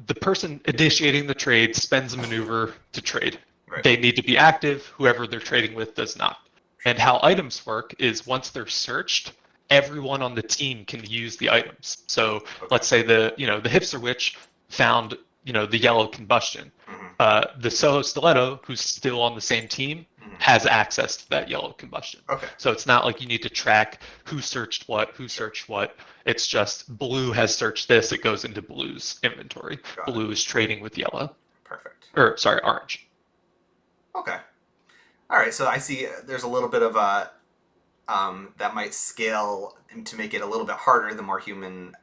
the person initiating the trade spends a maneuver to trade. Right. They need to be active. Whoever they're trading with does not. And how items work is once they're searched, everyone on the team can use the items. So Okay. let's say the hipster witch found the yellow combustion. Mm-hmm. The Soho Stiletto, who's still on the same team, Mm-hmm. has access to that yellow combustion. Okay. So it's not like you need to track who searched what, who searched what. It's just blue has searched this, it goes into blue's inventory. Got Blue it. is trading with yellow. Perfect. Or sorry, orange. Okay. All right. So I see there's a little bit of that might scale to make it a little bit harder the more human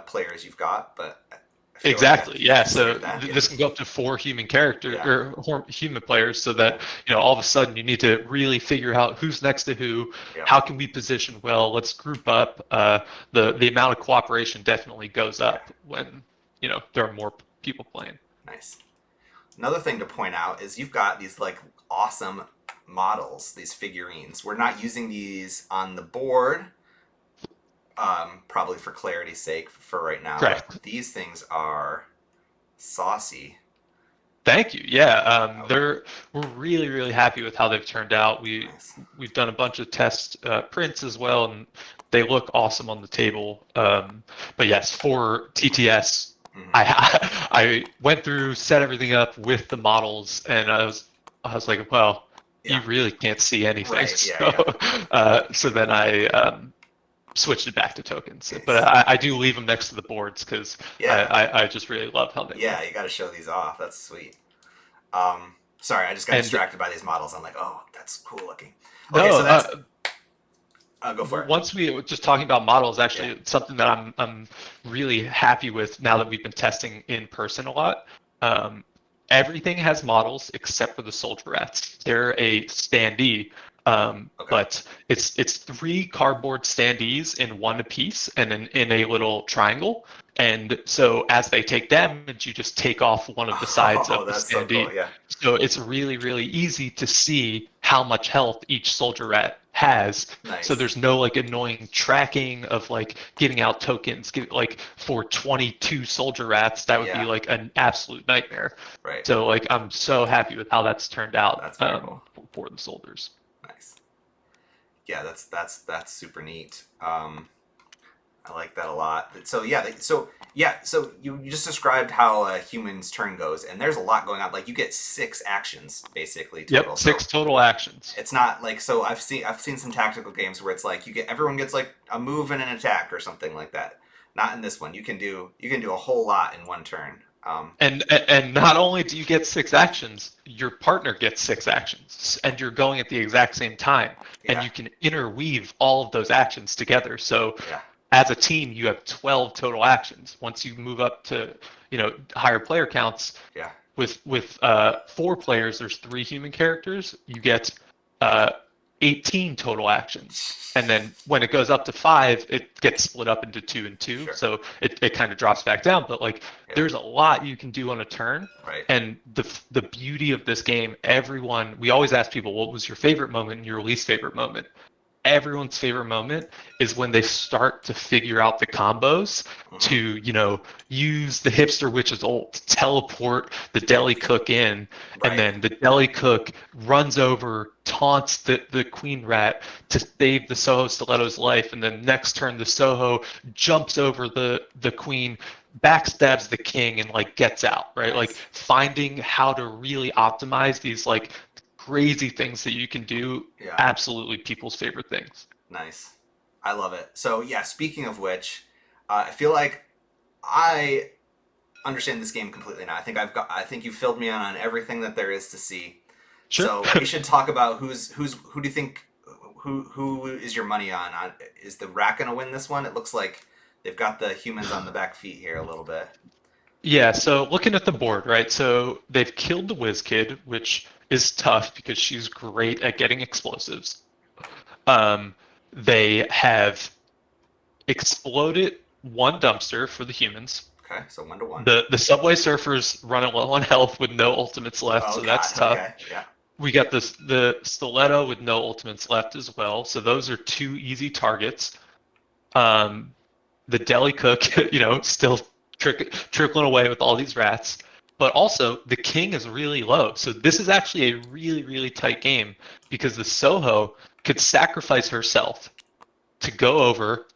players you've got, but I feel Exactly. like Yeah. I So considered that. Yeah. this can go up to 4 human character Yeah. or human players, so that all of a sudden you need to really figure out who's next to who. Yeah. How can we position well? Let's group up. The amount of cooperation definitely goes up when there are more people playing. Nice. Another thing to point out is you've got these like awesome models, these figurines. We're not using these on the board, probably for clarity's sake for right now. Correct. But these things are saucy. Thank you. Yeah, we're really really happy with how they've turned out. Nice. We've done a bunch of test prints as well, and they look awesome on the table. But yes, for TTS, Mm-hmm. I went through, set everything up with the models, and I was like, well, you really can't see anything. Right. Yeah. So then I switched it back to tokens. Nice. But I do leave them next to the boards because I just really love how they Yeah, look. you got to show these off. That's sweet. Sorry, I just got distracted by these models. I'm like, oh, that's cool looking. Okay, No, so that's. Go for it. Once we were just talking about models, actually, something that I'm really happy with now that we've been testing in person a lot. Everything has models except for the soldier rats. They're a standee, but it's 3 cardboard standees in one apiece and in a little triangle. And so as they take damage, you just take off one of the sides of the that's standee. so cool, yeah. So it's really, really easy to see how much health each soldier rat has. Nice. So there's no like annoying tracking of like getting out tokens. Like for 22 soldier rats, that would be like an absolute nightmare. Right. So like I'm so happy with how that's turned out. That's very cool. For the soldiers. Nice. Yeah, that's super neat. I like that a lot. So you just described how a human's turn goes, and there's a lot going on. Like you get 6 actions basically total. Yep, 6 total actions. It's not like so. I've seen some tactical games where it's like everyone gets like a move and an attack or something like that. Not in this one. You can do a whole lot in one turn. And not only do you get 6 actions, your partner gets 6 actions, and you're going at the exact same time, and you can interweave all of those actions together. So as a team, you have 12 total actions. Once you move up to higher player counts, with 4 players, there's 3 human characters. You get 18 total actions, and then when it goes up to 5, it gets split up into 2 and 2. Sure. So it kind of drops back down. But like, there's a lot you can do on a turn. Right. And the beauty of this game, we always ask people, what was your favorite moment and your least favorite moment? Everyone's favorite moment is when they start to figure out the combos to, use the hipster witch's ult to teleport the deli cook in, and then the deli cook runs over, taunts the queen rat to save the Soho Stiletto's life, and then next turn the Soho jumps over the queen, backstabs the king, and like gets out, right? Nice. Like finding how to really optimize these like crazy things that you can do. Absolutely people's favorite things. Nice. I love it. So speaking of which, I feel like I understand this game completely now. I think you filled me in on everything that there is to see. Sure. So we should talk about who do you think who is your money on? Is the rat gonna win this one? It looks like they've got the humans on the back feet here a little bit. Yeah, so looking at the board, right? So they've killed the Whiz Kid, which is tough because she's great at getting explosives. Um, they have exploded one dumpster for the humans. Okay, so 1-1. The Subway Surfers running low on health with no ultimates left, Oh so God. that's tough. Okay. Yeah. We got the Stiletto with no ultimates left as well, so those are two easy targets. The Deli Cook, still trickling away with all these rats. But also, the king is really low. So this is actually a really, really tight game because the Soho could sacrifice herself to go over,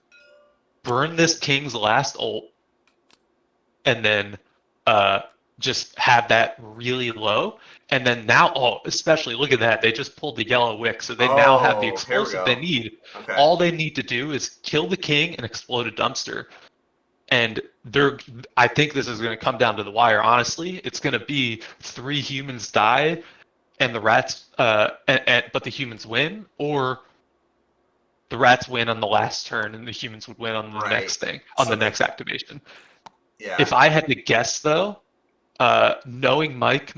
burn this king's last ult, and then just have that really low. And then now, especially look at that. They just pulled the yellow wick. So they now have the Oh, here we explosive go. they need. Okay. All they need to do is kill the king and explode a dumpster. And I think this is going to come down to the wire. Honestly, it's going to be 3 humans die, and the rats, but the humans win, or the rats win on the last turn, and the humans would win on the next thing, on the next activation. Yeah. If I had to guess, though, knowing Mike's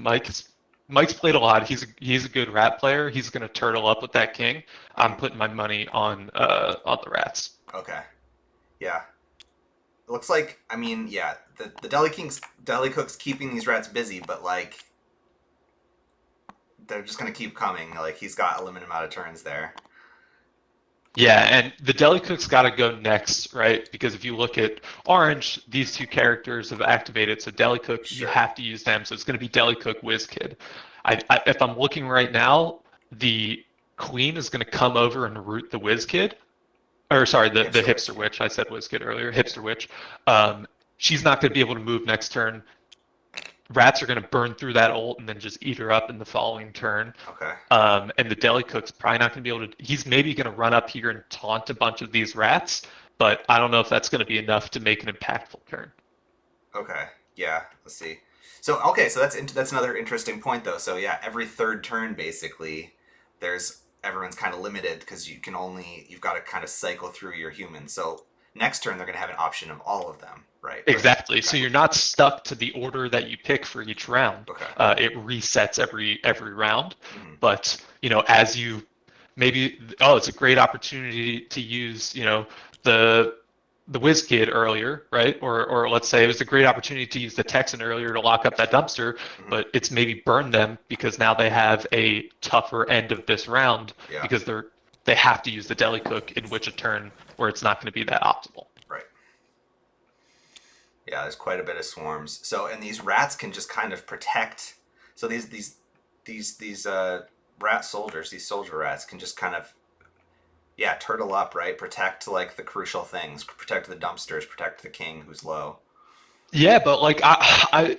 played a lot. He's a good rat player. He's going to turtle up with that king. I'm putting my money on the rats. Okay. Yeah. It looks like, I mean, yeah, the Deli Cook's keeping these rats busy, but like they're just gonna keep coming. Like he's got a limited amount of turns there. Yeah, and the Deli Cook's got to go next, right? Because if you look at Orange, these 2 characters have activated. So Deli Cook, Sure. You have to use them. So it's going to be Deli Cook, Whiz Kid. If I'm looking right now, the Queen is going to come over and root the Whiz Kid. Or sorry, the Hipster Witch. I said Whiz Kid earlier. Hipster Witch. She's not going to be able to move next turn. Rats are going to burn through that ult and then just eat her up in the following turn. Okay. And the Deli Cook's probably not going to be able to. He's maybe going to run up here and taunt a bunch of these rats, but I don't know if that's going to be enough to make an impactful turn. Okay. Yeah. Let's see. So okay. So that's another interesting point though. So yeah, every third turn basically, everyone's kind of limited because you've got to kind of cycle through your humans. So next turn they're going to have an option of all of them, right? Exactly. Okay. So you're not stuck to the order that you pick for each round. Okay. It resets every round. Mm-hmm. But as you it's a great opportunity to use the Whiz Kid earlier, right? Or let's say it was a great opportunity to use the Texan earlier to lock up that dumpster, mm-hmm. but it's maybe burn them because now they have a tougher end of this round because they have to use the Deli Cook in which a turn where it's not going to be that optimal. Right. Yeah, there's quite a bit of swarms. So, and these rats can just kind of protect. So these rat soldiers, these soldier rats can just kind of turtle up, right? Protect like the crucial things, protect the dumpsters, protect the king who's low. Yeah, but like I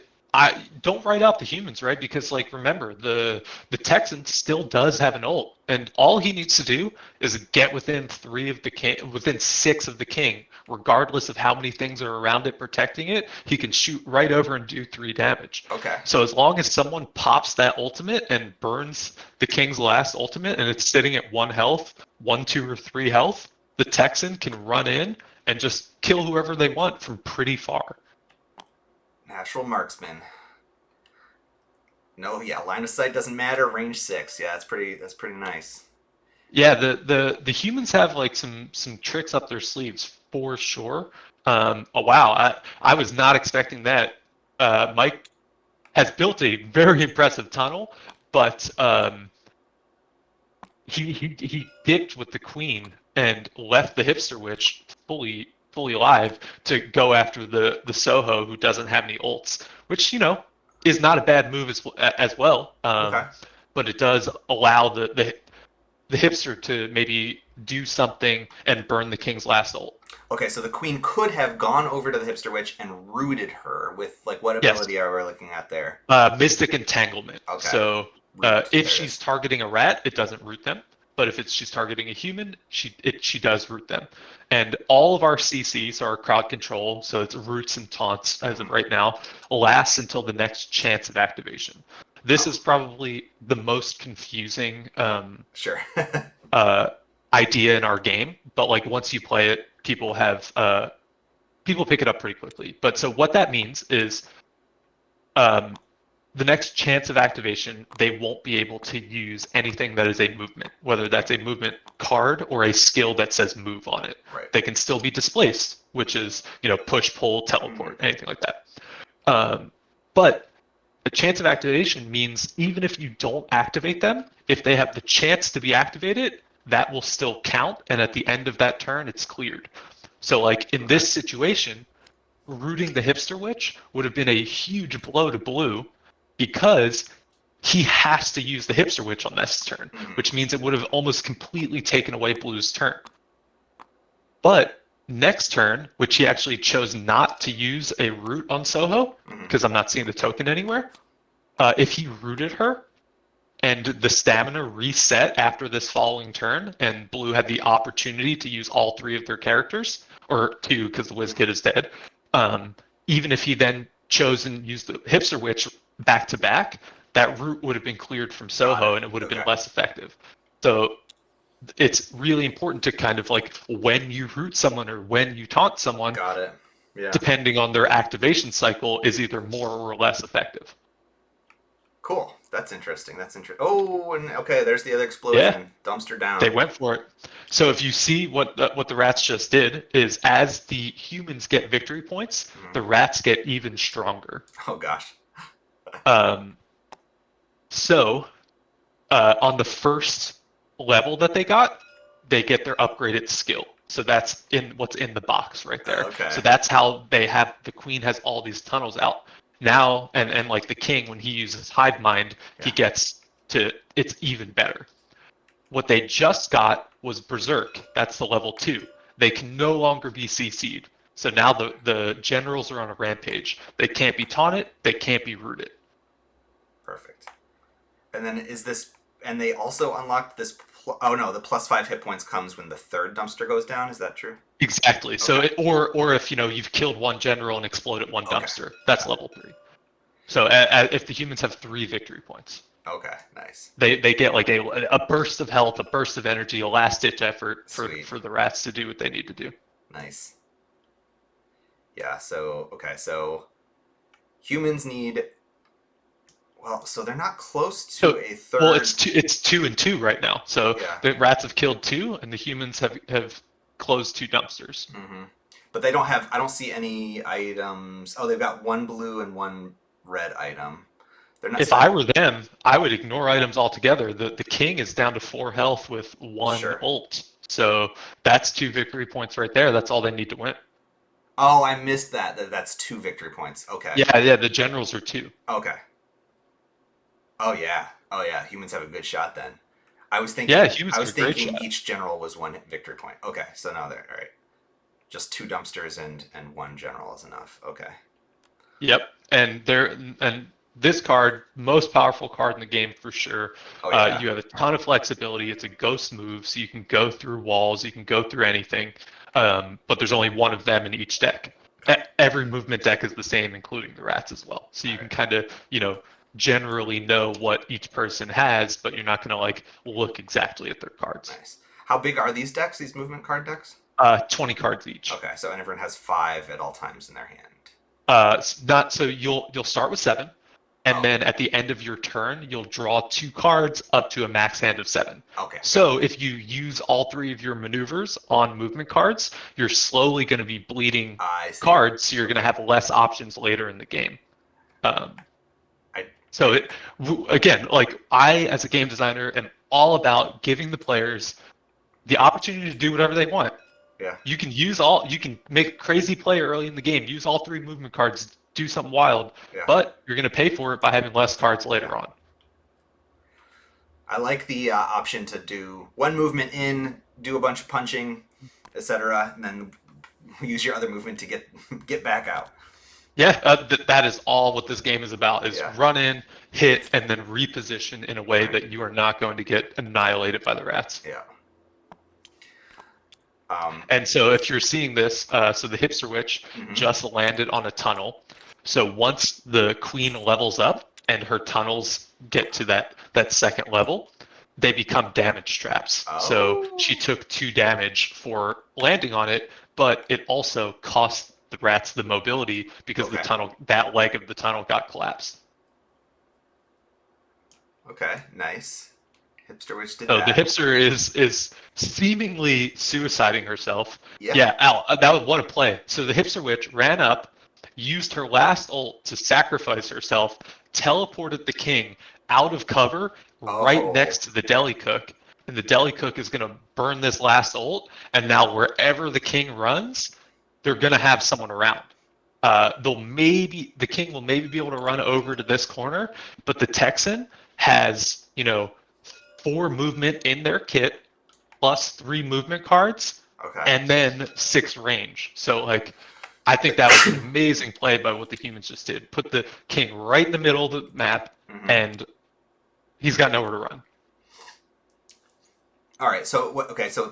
don't write out the humans, right? Because like remember the Texan still does have an ult, and all he needs to do is get within 6 of the king, regardless of how many things are around it protecting it. He can shoot right over and do 3 damage. Okay. So as long as someone pops that ultimate and burns the king's last ultimate, and it's sitting at 1 health, 1, 2, or 3 health, the Texan can run in and just kill whoever they want from pretty far. Natural marksman. No, line of sight doesn't matter. Range 6. Yeah, that's pretty nice. Yeah, the humans have like some tricks up their sleeves for sure. Wow, I was not expecting that. Mike has built a very impressive tunnel, but he dipped with the Queen and left the Hipster Witch fully alive to go after the Soho who doesn't have any ults, which is not a bad move as well. Okay. But it does allow the Hipster to maybe do something and burn the king's last ult. Okay, so the Queen could have gone over to the Hipster Witch and rooted her with like what ability are we looking at there? Mystic Entanglement. Okay. So if she's targeting a rat, it doesn't root them. but if she's targeting a human, she does root them. And all of our CCs, our crowd control, so it's roots and taunts as of right now, lasts until the next chance of activation. This is probably the most confusing Sure. idea in our game, but like once you play it, people pick it up pretty quickly. But so what that means is the next chance of activation, they won't be able to use anything that is a movement, whether that's a movement card or a skill that says move on it. Right. They can still be displaced, which is, push, pull, teleport, anything like that. But the chance of activation means even if you don't activate them, if they have the chance to be activated, that will still count. And at the end of that turn, it's cleared. So like in this situation, rooting the hipster witch would have been a huge blow to blue because he has to use the hipster witch on this turn, which means it would have almost completely taken away blue's turn. But next turn, which he actually chose not to use a root on Soho, because I'm not seeing the token anywhere, if he rooted her and the stamina reset after this following turn and blue had the opportunity to use all three of their characters, or two because the whiz kid is dead, even if he then chose and used the hipster witch back to back, that root would have been cleared from Soho and it would have been less effective. So it's really important to kind of like when you root someone or when you taunt someone, depending on their activation cycle, is either more or less effective. Cool. That's interesting. Oh, and okay, there's the other explosion. Yeah. Dumpster down. They went for it. So if you see what the rats just did is as the humans get victory points, the rats get even stronger. Oh gosh. So on the first level that they get their upgraded skill. So that's what's in the box right there. Okay. So that's how the queen has all these tunnels out. Now, and like the king, when he uses hive mind, he gets to, it's even better. What they just got was berserk. That's the level 2. They can no longer be CC'd. So now the generals are on a rampage. They can't be taunted. They can't be rooted. Perfect. And then and they also unlocked this, oh no, the +5 hit points comes when the third dumpster goes down. Is that true? Exactly. Okay. So, or if you've killed one general and exploded one dumpster, that's level 3. So if the humans have 3 victory points. Okay, nice. They get like a burst of health, a burst of energy, a last ditch effort for the rats to do what they need to do. Nice. Yeah. So so humans need. Well, so they're not close to a third. Well, it's 2 and 2 right now. So the rats have killed 2, and the humans have closed 2 dumpsters. But they don't have. I don't see any items. Oh, they've got 1 blue and 1 red item. If I were them, I would ignore items altogether. The king is down to 4 health with 1 ult. So that's 2 victory points right there. That's all they need to win. Oh, I missed that. That's 2 victory points. Okay. Yeah, the generals are 2. Okay. Oh yeah. Humans have a good shot then. I was thinking. Yeah, humans I was have a great thinking shot. each general was 1 victory point. Okay, so now they're all right. Just 2 dumpsters and 1 general is enough. Okay. Yep, and this card, most powerful card in the game for sure. Oh, yeah. You have a ton of flexibility. It's a ghost move, so you can go through walls, you can go through anything. But there's only 1 of them in each deck. Every movement deck is the same, including the rats as well. So you can kind of, generally know what each person has, but you're not going to like look exactly at their cards. Nice. How big are these decks? These movement card decks? 20 cards each. Okay, so everyone has 5 at all times in their hand. Not so you'll start with 7, and then at the end of your turn you'll draw 2 cards up to a max hand of 7. Okay. So if you use all 3 of your maneuvers on movement cards, you're slowly going to be bleeding cards, so you're going to have less options later in the game. Again, like I as a game designer am all about giving the players the opportunity to do whatever they want. Yeah. You can make a crazy play early in the game, use all 3 movement cards, do something wild, but you're going to pay for it by having less cards later on. I like the option to do 1 movement in, do a bunch of punching, etc., and then use your other movement to get back out. Yeah, that is all what this game is about, is Yeah. run in, hit, and then reposition in a way Right. that you are not going to get annihilated by the rats. Yeah. And so if you're seeing this, so the hipster witch Mhm. just landed on a tunnel. So once the queen levels up and her tunnels get to that second level, they become damage traps. So she Oh. took 2 damage for landing on it, but it also cost the rats the mobility because the Okay. tunnel, that leg of the tunnel got collapsed. Okay. Nice. Hipster Witch did So the that. hipster is seemingly suiciding herself. Yeah. Yeah, Al, that was what a play. So the hipster witch ran up, used her last ult to sacrifice herself, teleported the king out of cover right Oh. next to the deli cook, and the deli cook is going to burn this last ult. And now wherever the king runs, they're going to have someone around. The king will maybe be able to run over to this corner, but the Texan has 4 movement in their kit, plus 3 movement cards, Okay. and then 6 range. So like, I think that was an amazing play by what the humans just did. Put the king right in the middle of the map, Mhm. and he's got nowhere to run. All right. So what? Okay. So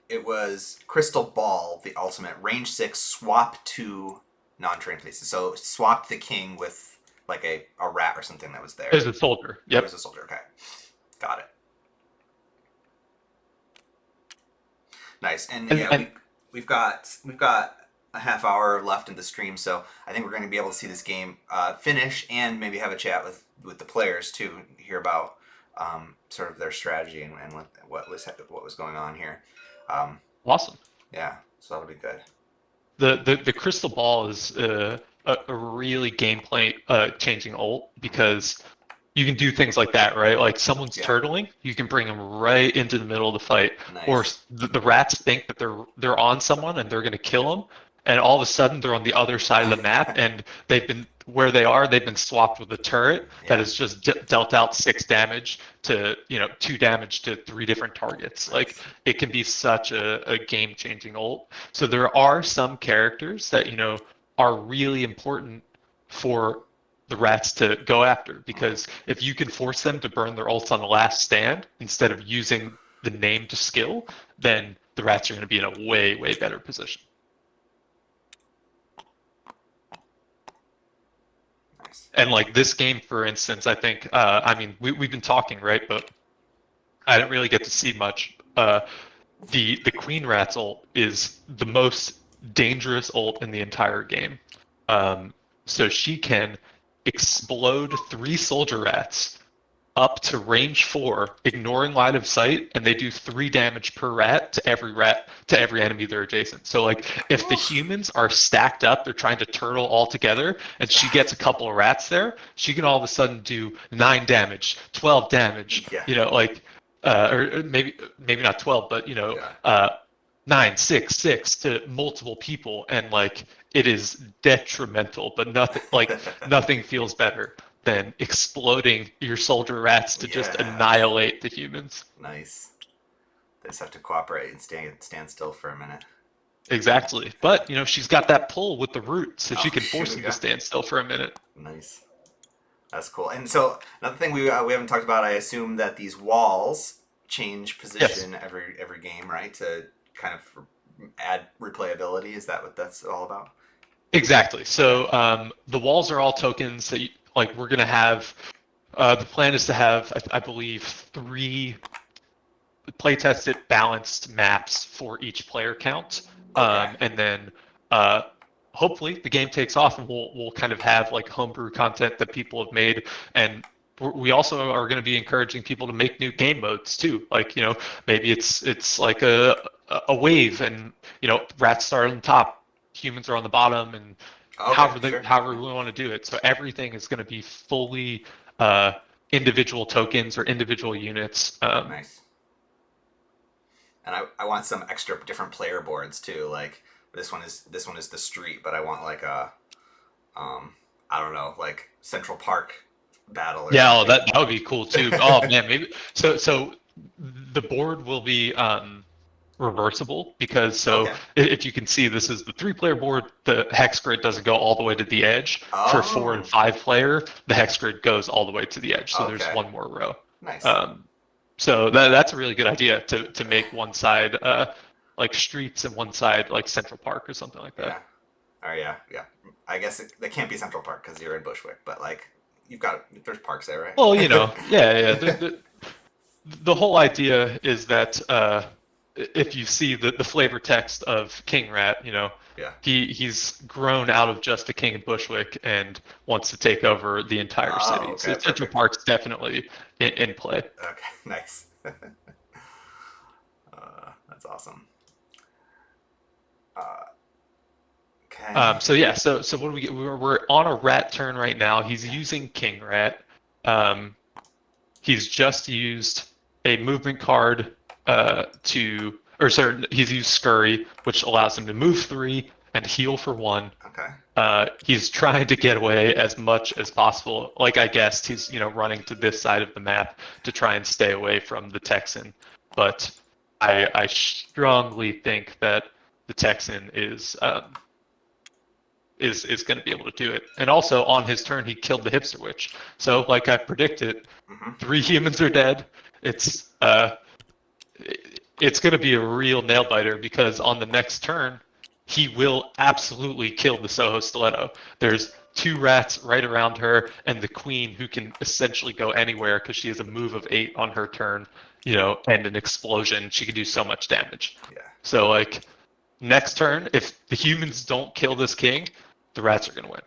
it was Crystal Ball, the ultimate range 6 swap to non-trained places. So swapped the king with like a rat or something that was As there. a soldier. It Yep. was a soldier. Okay. Got it. Nice. And And yeah, and we've got a half hour left in the stream, so I think we're going to be able to see this game finish and maybe have a chat with the players too, hear about sort of their strategy and what was going on here. Um, awesome. yeah, so that'll be good. The crystal ball is a really gameplay changing ult because you can do things like that, right? Like someone's Yeah, turtling, you can bring them right into the middle of the fight, or nice. the rats think that they're on someone and they're going to kill them, and all of a sudden they're on the other side of the map and they've been where they are. They've been swapped with a turret that Yeah, has just dealt out 6 damage to 2 damage to 3 different targets. Like nice. it can be such a game changing ult. So there are some characters that are really important for the rats to go after Right. because if you can force them to burn their ults on the last stand instead of using the named skill, then the rats are going to be in a way, way better position. Nice. And like this game, for instance, I think, I mean, we've been talking, right? But I didn't really get to see much. The Queen Rat's ult is the most dangerous ult in the entire game. Um, so she can explode 3 soldier rats up to range 4, ignoring line of sight, and they do 3 damage per rat to every enemy they're adjacent. So like if the Oof. humans are stacked up, they're trying to turtle all together, and she gets a couple of rats there, she can all of a sudden do 9 damage, 12 damage, Yeah, or maybe not 12, but yeah. 9, 6, 6 to multiple people, and like it is detrimental, but nothing feels better than exploding your soldier rats to just Yeah, annihilate the humans. nice. They just have to cooperate and stand still for a minute. Exactly. Yeah. But she's got that pull with the root, so she Oh can force shoot, them to yeah. stand still for a minute. Nice. That's cool. And so another thing we haven't talked about, I assume that these walls change Yes, position every game, right? To kind of add replayability. Is that what that's all about? exactly. Okay. So the walls are all tokens that like we're gonna have. The plan is to have, I believe, 3 play-tested balanced maps for each player count, Okay. and then uh, hopefully the game takes off and we'll kind of have like homebrew content that people have made, and we also are going to be encouraging people to make new game modes too. Like maybe it's like a wave, and rats start on the top, humans are on the bottom, and Okay. Sure. however Yeah. we want to do it. So everything is going to be fully uh, individual tokens or individual units. Nice. And I want some extra different player boards too. Like this one is the street, but I want like a I don't know, like Central Park battle or Yeah, oh, something. that would be cool too. Oh man, maybe so. The board will be reversible because Okay. if you can see, this is the 3-player board. The hex grid doesn't go all the way to the edge. For 4 and Oh. 5-player, the hex grid goes all the way to the edge. So there's Okay. one more row. Nice. Um, so that's a really good idea to make one side like streets and one side like Central Park or something like Yeah. that. Oh yeah. Yeah. I guess it can't be Central Park because you're in Bushwick, but like you've got there's parks there, Well, right? yeah. The whole idea is that if you see the flavor text of King Rat, Yeah. he's grown out of just the king of Bushwick and wants to take over the entire Oh, city. So okay. Central Perfect. Park's definitely in play. Okay. Nice. That's awesome. Uh, okay. So yeah, so what do we get? We're on a rat turn right now. He's Yeah. using King Rat. Um, he's just used a movement card or sorry, he's used Scurry, which allows him to move 3 and heal for 1. Okay. He's trying to get away as much as possible. Like I guessed, he's running to this side of the map to try and stay away from the Texan. But I strongly think that the Texan is going to be able to do it. And also on his turn, he killed the hipster witch. So like I predicted, Mm-hmm. 3 humans are dead. It's going to be a real nail biter because on the next turn, he will absolutely kill the Soho Stiletto. There's 2 rats right around her, and the queen who can essentially go anywhere because she has a move of 8 on her turn, and an explosion. She can do so much damage. Yeah. So like next turn, if the humans don't kill this king, the rats are going to win.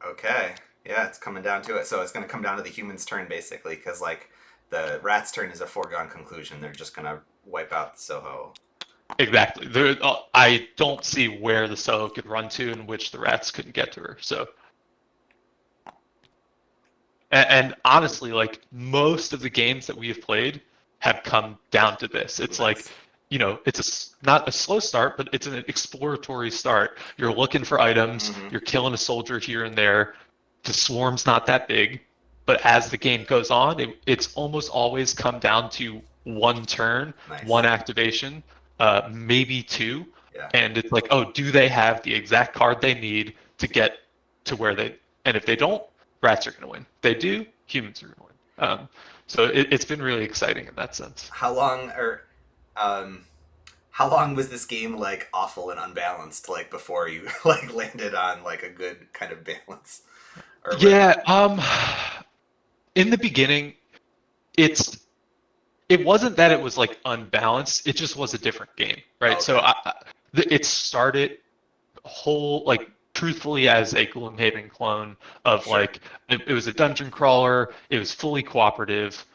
Okay. Yeah, it's coming down to it. So it's going to come down to the human's turn basically, because like the rat's turn is a foregone conclusion. They're just going to wipe out Soho. Exactly. I don't see where the Soho could run to in which the rats couldn't get to her. So, and honestly, like most of the games that we have played have come down to this. It's like, Nice. it's not a slow start, but it's an exploratory start. You're looking for items. Mm-hmm. You're killing a soldier here and there. The swarm's not that big, but as the game goes on, it's almost always come down to one turn, Nice. one activation, maybe 2, Yeah. and it's like, oh, do they have the exact card they need to get to where they? And if they don't, rats are going to win. If they do, humans are going to win. So it's been really exciting in that sense. Um how long was this game like awful and unbalanced like before you like landed on like a good kind of balance? Or what? Yeah, in the beginning, it's it wasn't that it was like unbalanced. It just was a different game, right? So Okay. it started whole like truthfully as a Gloomhaven clone of Sure. like it was a dungeon crawler. It was fully cooperative,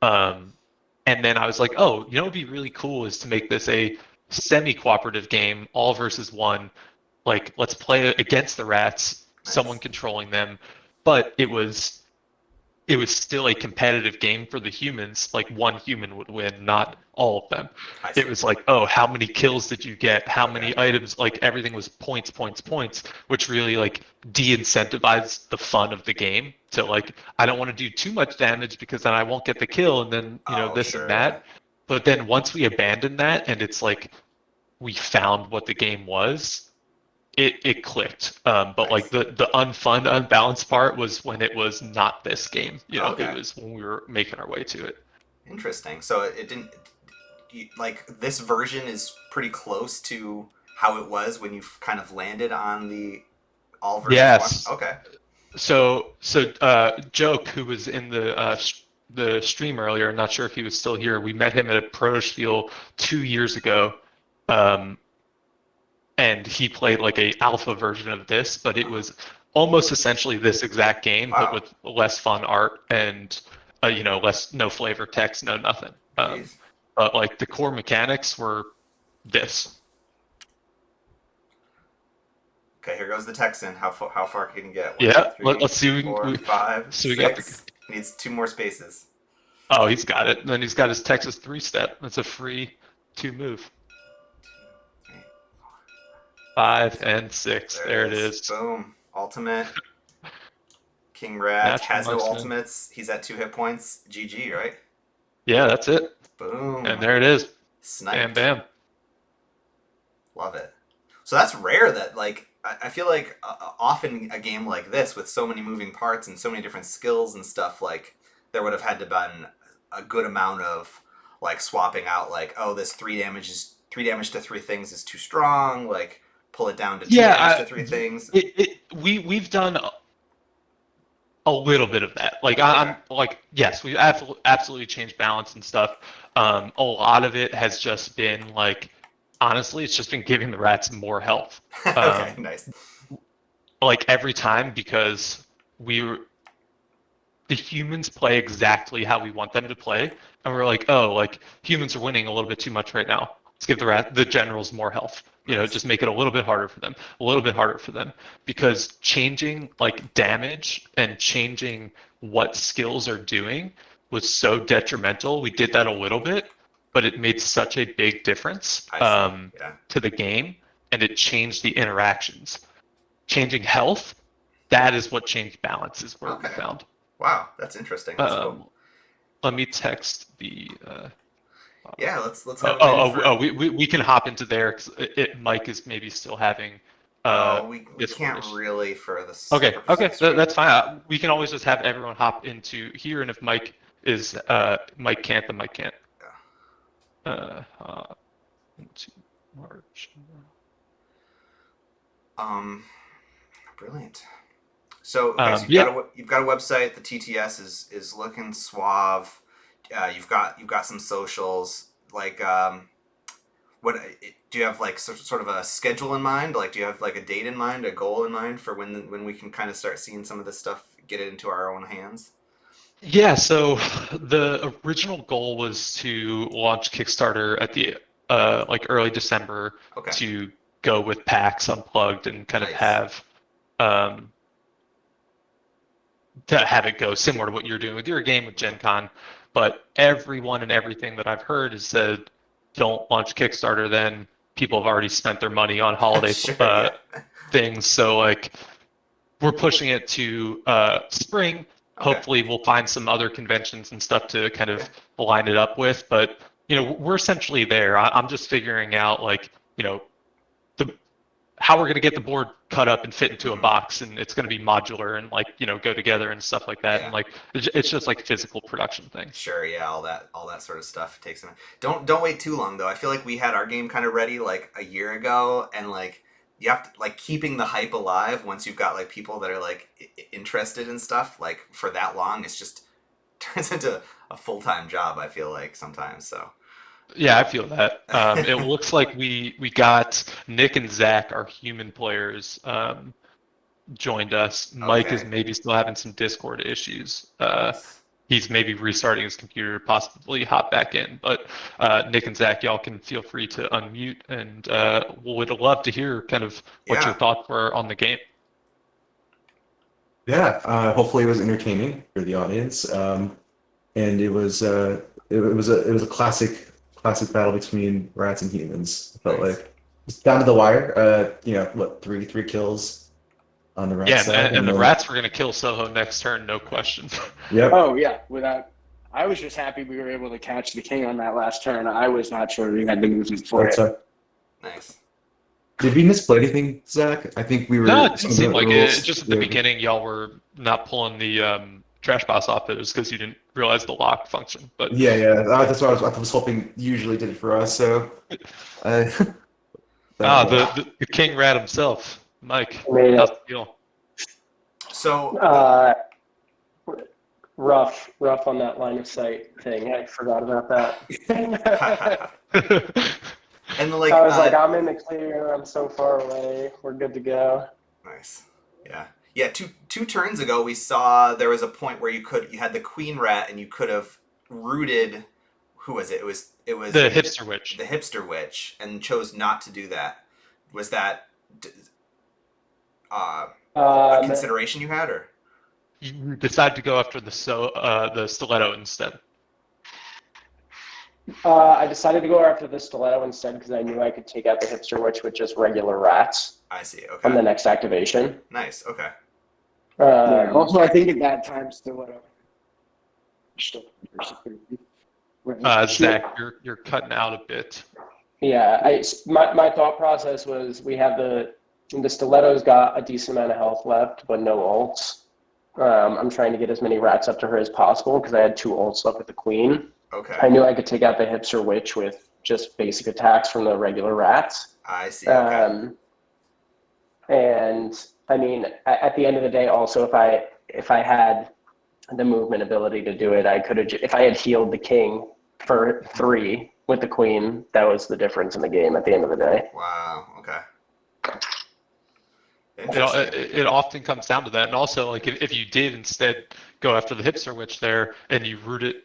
um, and then I was like, oh, what'd be really cool is to make this a semi-cooperative game, all versus one. Like let's play against the rats, someone Nice. controlling them, but it was still a competitive game for the humans. Like one human would win, not all of them. I It see. was like, oh, how many kills did you get? How Okay. many items? Like everything was points, points, points, which really like de-incentivized the fun of the game. So like, I don't want to do too much damage because then I won't get the kill, and then Oh, this and sure, yeah. that. But then once we abandoned that, and it's like we found what the game was, it clicked. But like Nice. the unfun, unbalanced part was when it was not this game. It Okay. was when we were making our way to it. Interesting. So it didn't like this version is pretty close to how it was when you kind of landed on the all versus one. Yes. Okay. So Joke, who was in the stream earlier, I'm not sure if he was still here. We met him at a Proto Spiel 2 years ago. Um, and he played like a alpha version of this, but it was almost essentially this exact game, but Wow. with less fun art and less no flavor text, no nothing. Jeez. But like the core mechanics were this. Okay, here goes the Texan. How far can he get? One, two, Yeah, three, let's see. four, five, So we got the. six. He needs 2 more spaces. Oh, he's got it. And then he's got his Texas 3-step. That's a free 2 move. 3, 5 and 6. there There it it is. is. Boom. Ultimate. King Rat Natural has no marksman. ultimates. He's at 2 hit points. GG, right? Yeah, that's it. Boom. And there it is. Bam, Sniped. bam. Love it. So that's rare that, like, I feel like often a game like this with so many moving parts and so many different skills and stuff, like, there would have had to been a good amount of, like, swapping out, like, oh, this 3 damage to 3 things is too strong, like, pull it down to 2 damage to 3 things. We've done a little bit of that. Like Okay. I'm like, yes, we absolutely changed balance and stuff. A lot of it has just been like, honestly, it's just been giving the rats more health. Okay, Um, nice. like every time because we were, the humans play exactly how we want them to play, and we're like, oh, like humans are winning a little bit too much right now. Let's give the generals more health. Nice. Just make it a little bit harder for them, a little bit harder for them, because changing like damage and changing what skills are doing was so detrimental. We did that a little bit, but it made such a big difference I see. Yeah. to the game, and it changed the interactions. Changing health, that is what changed balance, is where we Okay. found. Wow, that's interesting. That's cool. Let me text the. Yeah, let's have them in for. We can hop into there because Mike is maybe still having We Discord can't issues. really for the Okay, purposes of okay, the stream. that's fine. We can always just have everyone hop into here, and if Mike is Mike can't, then Mike can't. Into March. Brilliant. So okay, so Yeah, you've got a website. The TTS is looking suave. You've got some socials. Like, what do you have, like, sort of a schedule in mind? Like, do you have like a date in mind, a goal in mind for when we can kind of start seeing some of this stuff, get it into our own hands? yeah. So the original goal was to launch Kickstarter at the like early December Okay. to go with PAX Unplugged and kind of Nice. have um, to have it go similar to what you're doing with your game with Gen Con. But everyone and everything that I've heard has said, don't launch Kickstarter then. People have already spent their money on holiday Sure. Yeah. things. So like we're pushing it to spring. Okay. Hopefully we'll find some other conventions and stuff to kind Yeah. of line it up with. But we're essentially there. I'm just figuring out like, the how we're going to get the board cut up and fit into a Hmm. box, and it's going to be modular and like go together and stuff like that, Yeah. and like it's just like physical production things. Sure, yeah, all that sort of stuff takes some. Don't wait too long though. I feel like we had our game kind of ready like a year ago, and like you have to, like, keeping the hype alive once you've got like people that are like interested in stuff like for that long. It's just turns into a full-time job. I feel like sometimes. So Yeah, I feel that. It looks like we got Nick and Zach, our human players, joined us. Mike is okay, maybe still having some Discord issues. nice. He's maybe restarting his computer, possibly hop back in. But Nick and Zach, y'all can feel free to unmute, and would love to hear kind of what your Yeah, thoughts were on the game. Yeah, hopefully it was entertaining for the audience, and it was a classic battle between rats and humans. I felt nice. like it's down to the wire. What, three kills on the rat Yeah, side, and and the then rats were going to kill Soho next turn, no question. yep. Oh yeah, without. I was just happy we were able to catch the king on that last turn. I was not sure we had the movement for That's, it. Nice. did we misplay anything, Zach? I think we No, were it didn't some of seem the like it. rules. Just at the beginning, y'all were not pulling the trash box off. It was because you didn't realize the lock function. But Yeah. That's what I was hoping. Usually did it for us. So, uh, the king rat himself, Mike. Made How's it. it feel? So Rough on that line of sight thing. I forgot about that. and like I was like, I'm in the clear. I'm so far away. We're good to go. nice. Yeah. Two turns ago, we saw there was a point where you had the queen rat, and you could have rooted. Who was it? It was The hipster witch. the hipster witch, and chose not to do that. Was that a consideration you had, or? You decided to go after the stiletto instead. I decided to go after the stiletto instead because I knew I could take out the hipster witch with just regular rats I see. on the Okay. next activation. Nice. Okay. Also, I think at that time stiletto. Zach, you're cutting out a bit. Yeah, my thought process was we have the stiletto's got a decent amount of health left, but no ults. I'm trying to get as many rats up to her as possible because I had 2 ults left with the queen. Okay. I knew I could take out the hipster witch with just basic attacks from the regular rats. I see. Okay. And I mean, at the end of the day, also if I had the movement ability to do it, I could have. If I had healed the king for 3 with the queen, that was the difference in the game at the end of the day. Wow. Okay. It often comes down to that, and also like if you did instead go after the hipster witch there and you rooted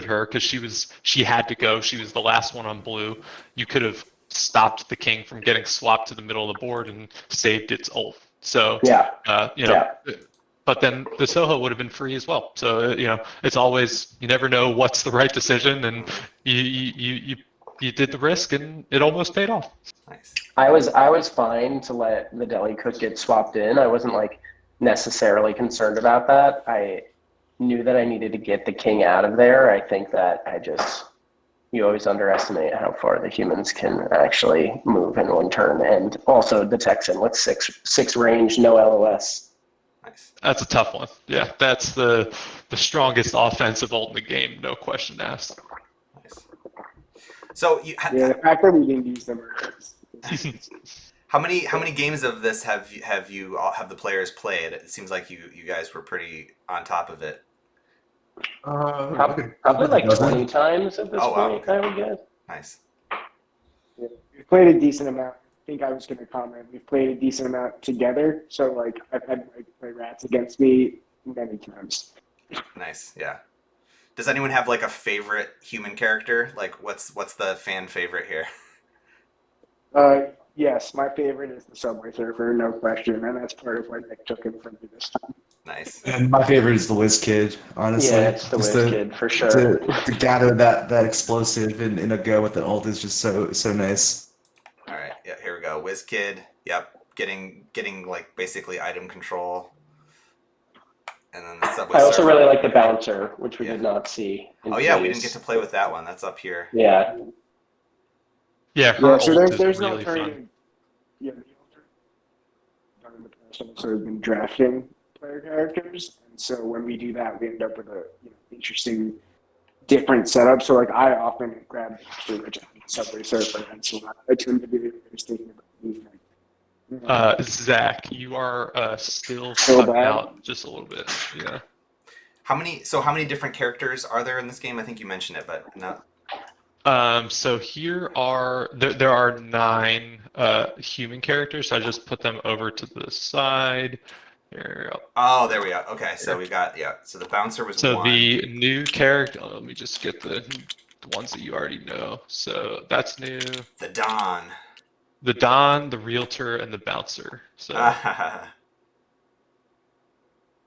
her because she had to go, she was the last one on blue, you could have stopped the king from getting swapped to the middle of the board and saved its ult. So but then the Soho would have been free as well. So it's always, you never know what's the right decision, and you did the risk and it almost paid off. Nice. I was fine to let the deli cook get swapped in. I wasn't like necessarily concerned about that. I knew that I needed to get the king out of there. I think that you always underestimate how far the humans can actually move in one turn, and also the Texan with six range, no LOS. Nice. That's a tough one. Yeah, that's the strongest offensive ult in the game, no question asked. Nice. So the fact that we didn't use them. How many games of this have the players played? It seems like you guys were pretty on top of it. Probably like 20 times at this point, I would guess. Nice. Yeah, we've played a decent amount. I think I was going to comment. We've played a decent amount together. So like I've had play rats against me many times. Nice. Yeah. Does anyone have like a favorite human character? Like what's the fan favorite here? Yes, my favorite is the Subway Surfer, no question, and that's part of why Nick took him from me this time. Nice. And my favorite is the Whiz Kid, honestly. Yeah, it's the Whiz Kid for sure. To gather that explosive in a go with the ult is just so nice. All right, yeah, here we go. Whiz Kid. Yep, getting like basically item control. And then the Subway I also Surfer. really like the Bouncer, which we did not see. Oh yeah, we didn't get to play with that one. That's up here. Yeah. Yeah, so there's really no alternative. Yeah, the alternative in the past also has been drafting player characters, and so when we do that, we end up with a interesting, different setup. So like I often grab the Subway Surfer, and so I tend to be thinking about movement. Zach, you are still bad? out just a little bit. Yeah. How many different characters are there in this game? I think you mentioned it, but not. So here there are 9 human characters. So I just put them over to the side. Here. Oh, there we go. Okay, so we got So the Bouncer was so one. the new character. Let me just get the ones that you already know. So that's new. The Don. The Don, the Realtor, and the Bouncer. So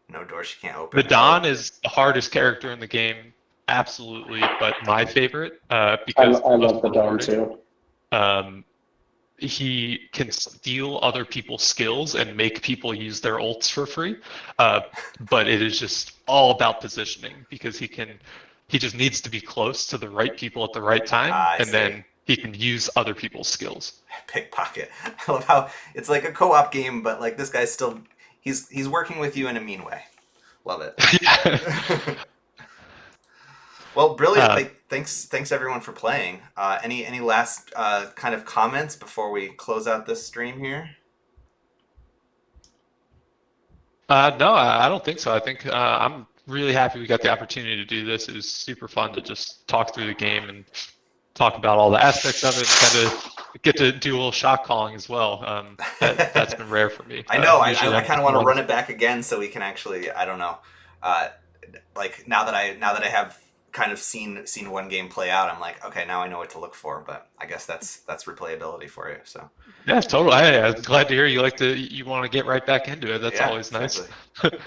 no door she can't open. the Don is the hardest character in the game. Absolutely, but my favorite because I love the Don too. He can steal other people's skills and make people use their ults for free, but it is just all about positioning because he just needs to be close to the right people at the right time, and then he can use other people's skills. Pickpocket. I love how it's like a co-op game, but like this guy's still he's working with you in a mean way. Love it. Well, brilliant. Thanks everyone for playing. Any last kind of comments before we close out this stream here? No, I don't think so. I think I'm really happy we got the opportunity to do this. It was super fun to just talk through the game and talk about all the aspects of it and kind of get to do a little shot calling as well. That's been rare for me. I know. I kind of want to run it back again so we can actually, I don't know, like now that I have kind of seen one game play out, I'm like, okay, now I know what to look for. But I guess that's replayability for you. So yeah, totally. I'm glad to hear you want to get right back into it. That's always nice. Exactly.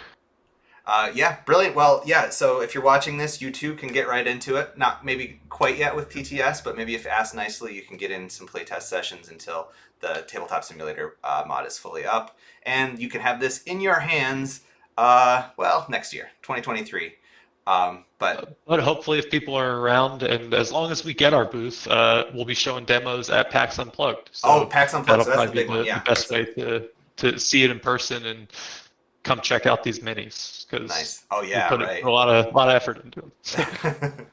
Yeah, brilliant. Well, yeah, so if you're watching this, you too can get right into it. Not maybe quite yet with TTS, but maybe if asked nicely, you can get in some playtest sessions until the Tabletop Simulator mod is fully up. And you can have this in your hands, next year, 2023. But hopefully, if people are around, and as long as we get our booth, we'll be showing demos at PAX Unplugged. So PAX Unplugged, that'll so that's the probably big be one. the Yeah, best way to see it in person and come check out these minis because nice. Oh we yeah, put right. a lot of effort into them.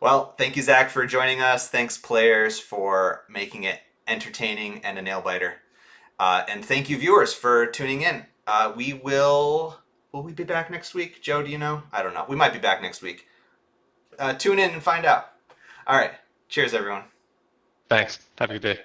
Well, thank you, Zach, for joining us. Thanks, players, for making it entertaining and a nail biter. And thank you, viewers, for tuning in. Will we be back next week? Joe, do you know? I don't know. We might be back next week. Tune in and find out. All right. Cheers, everyone. Thanks. Have a good day.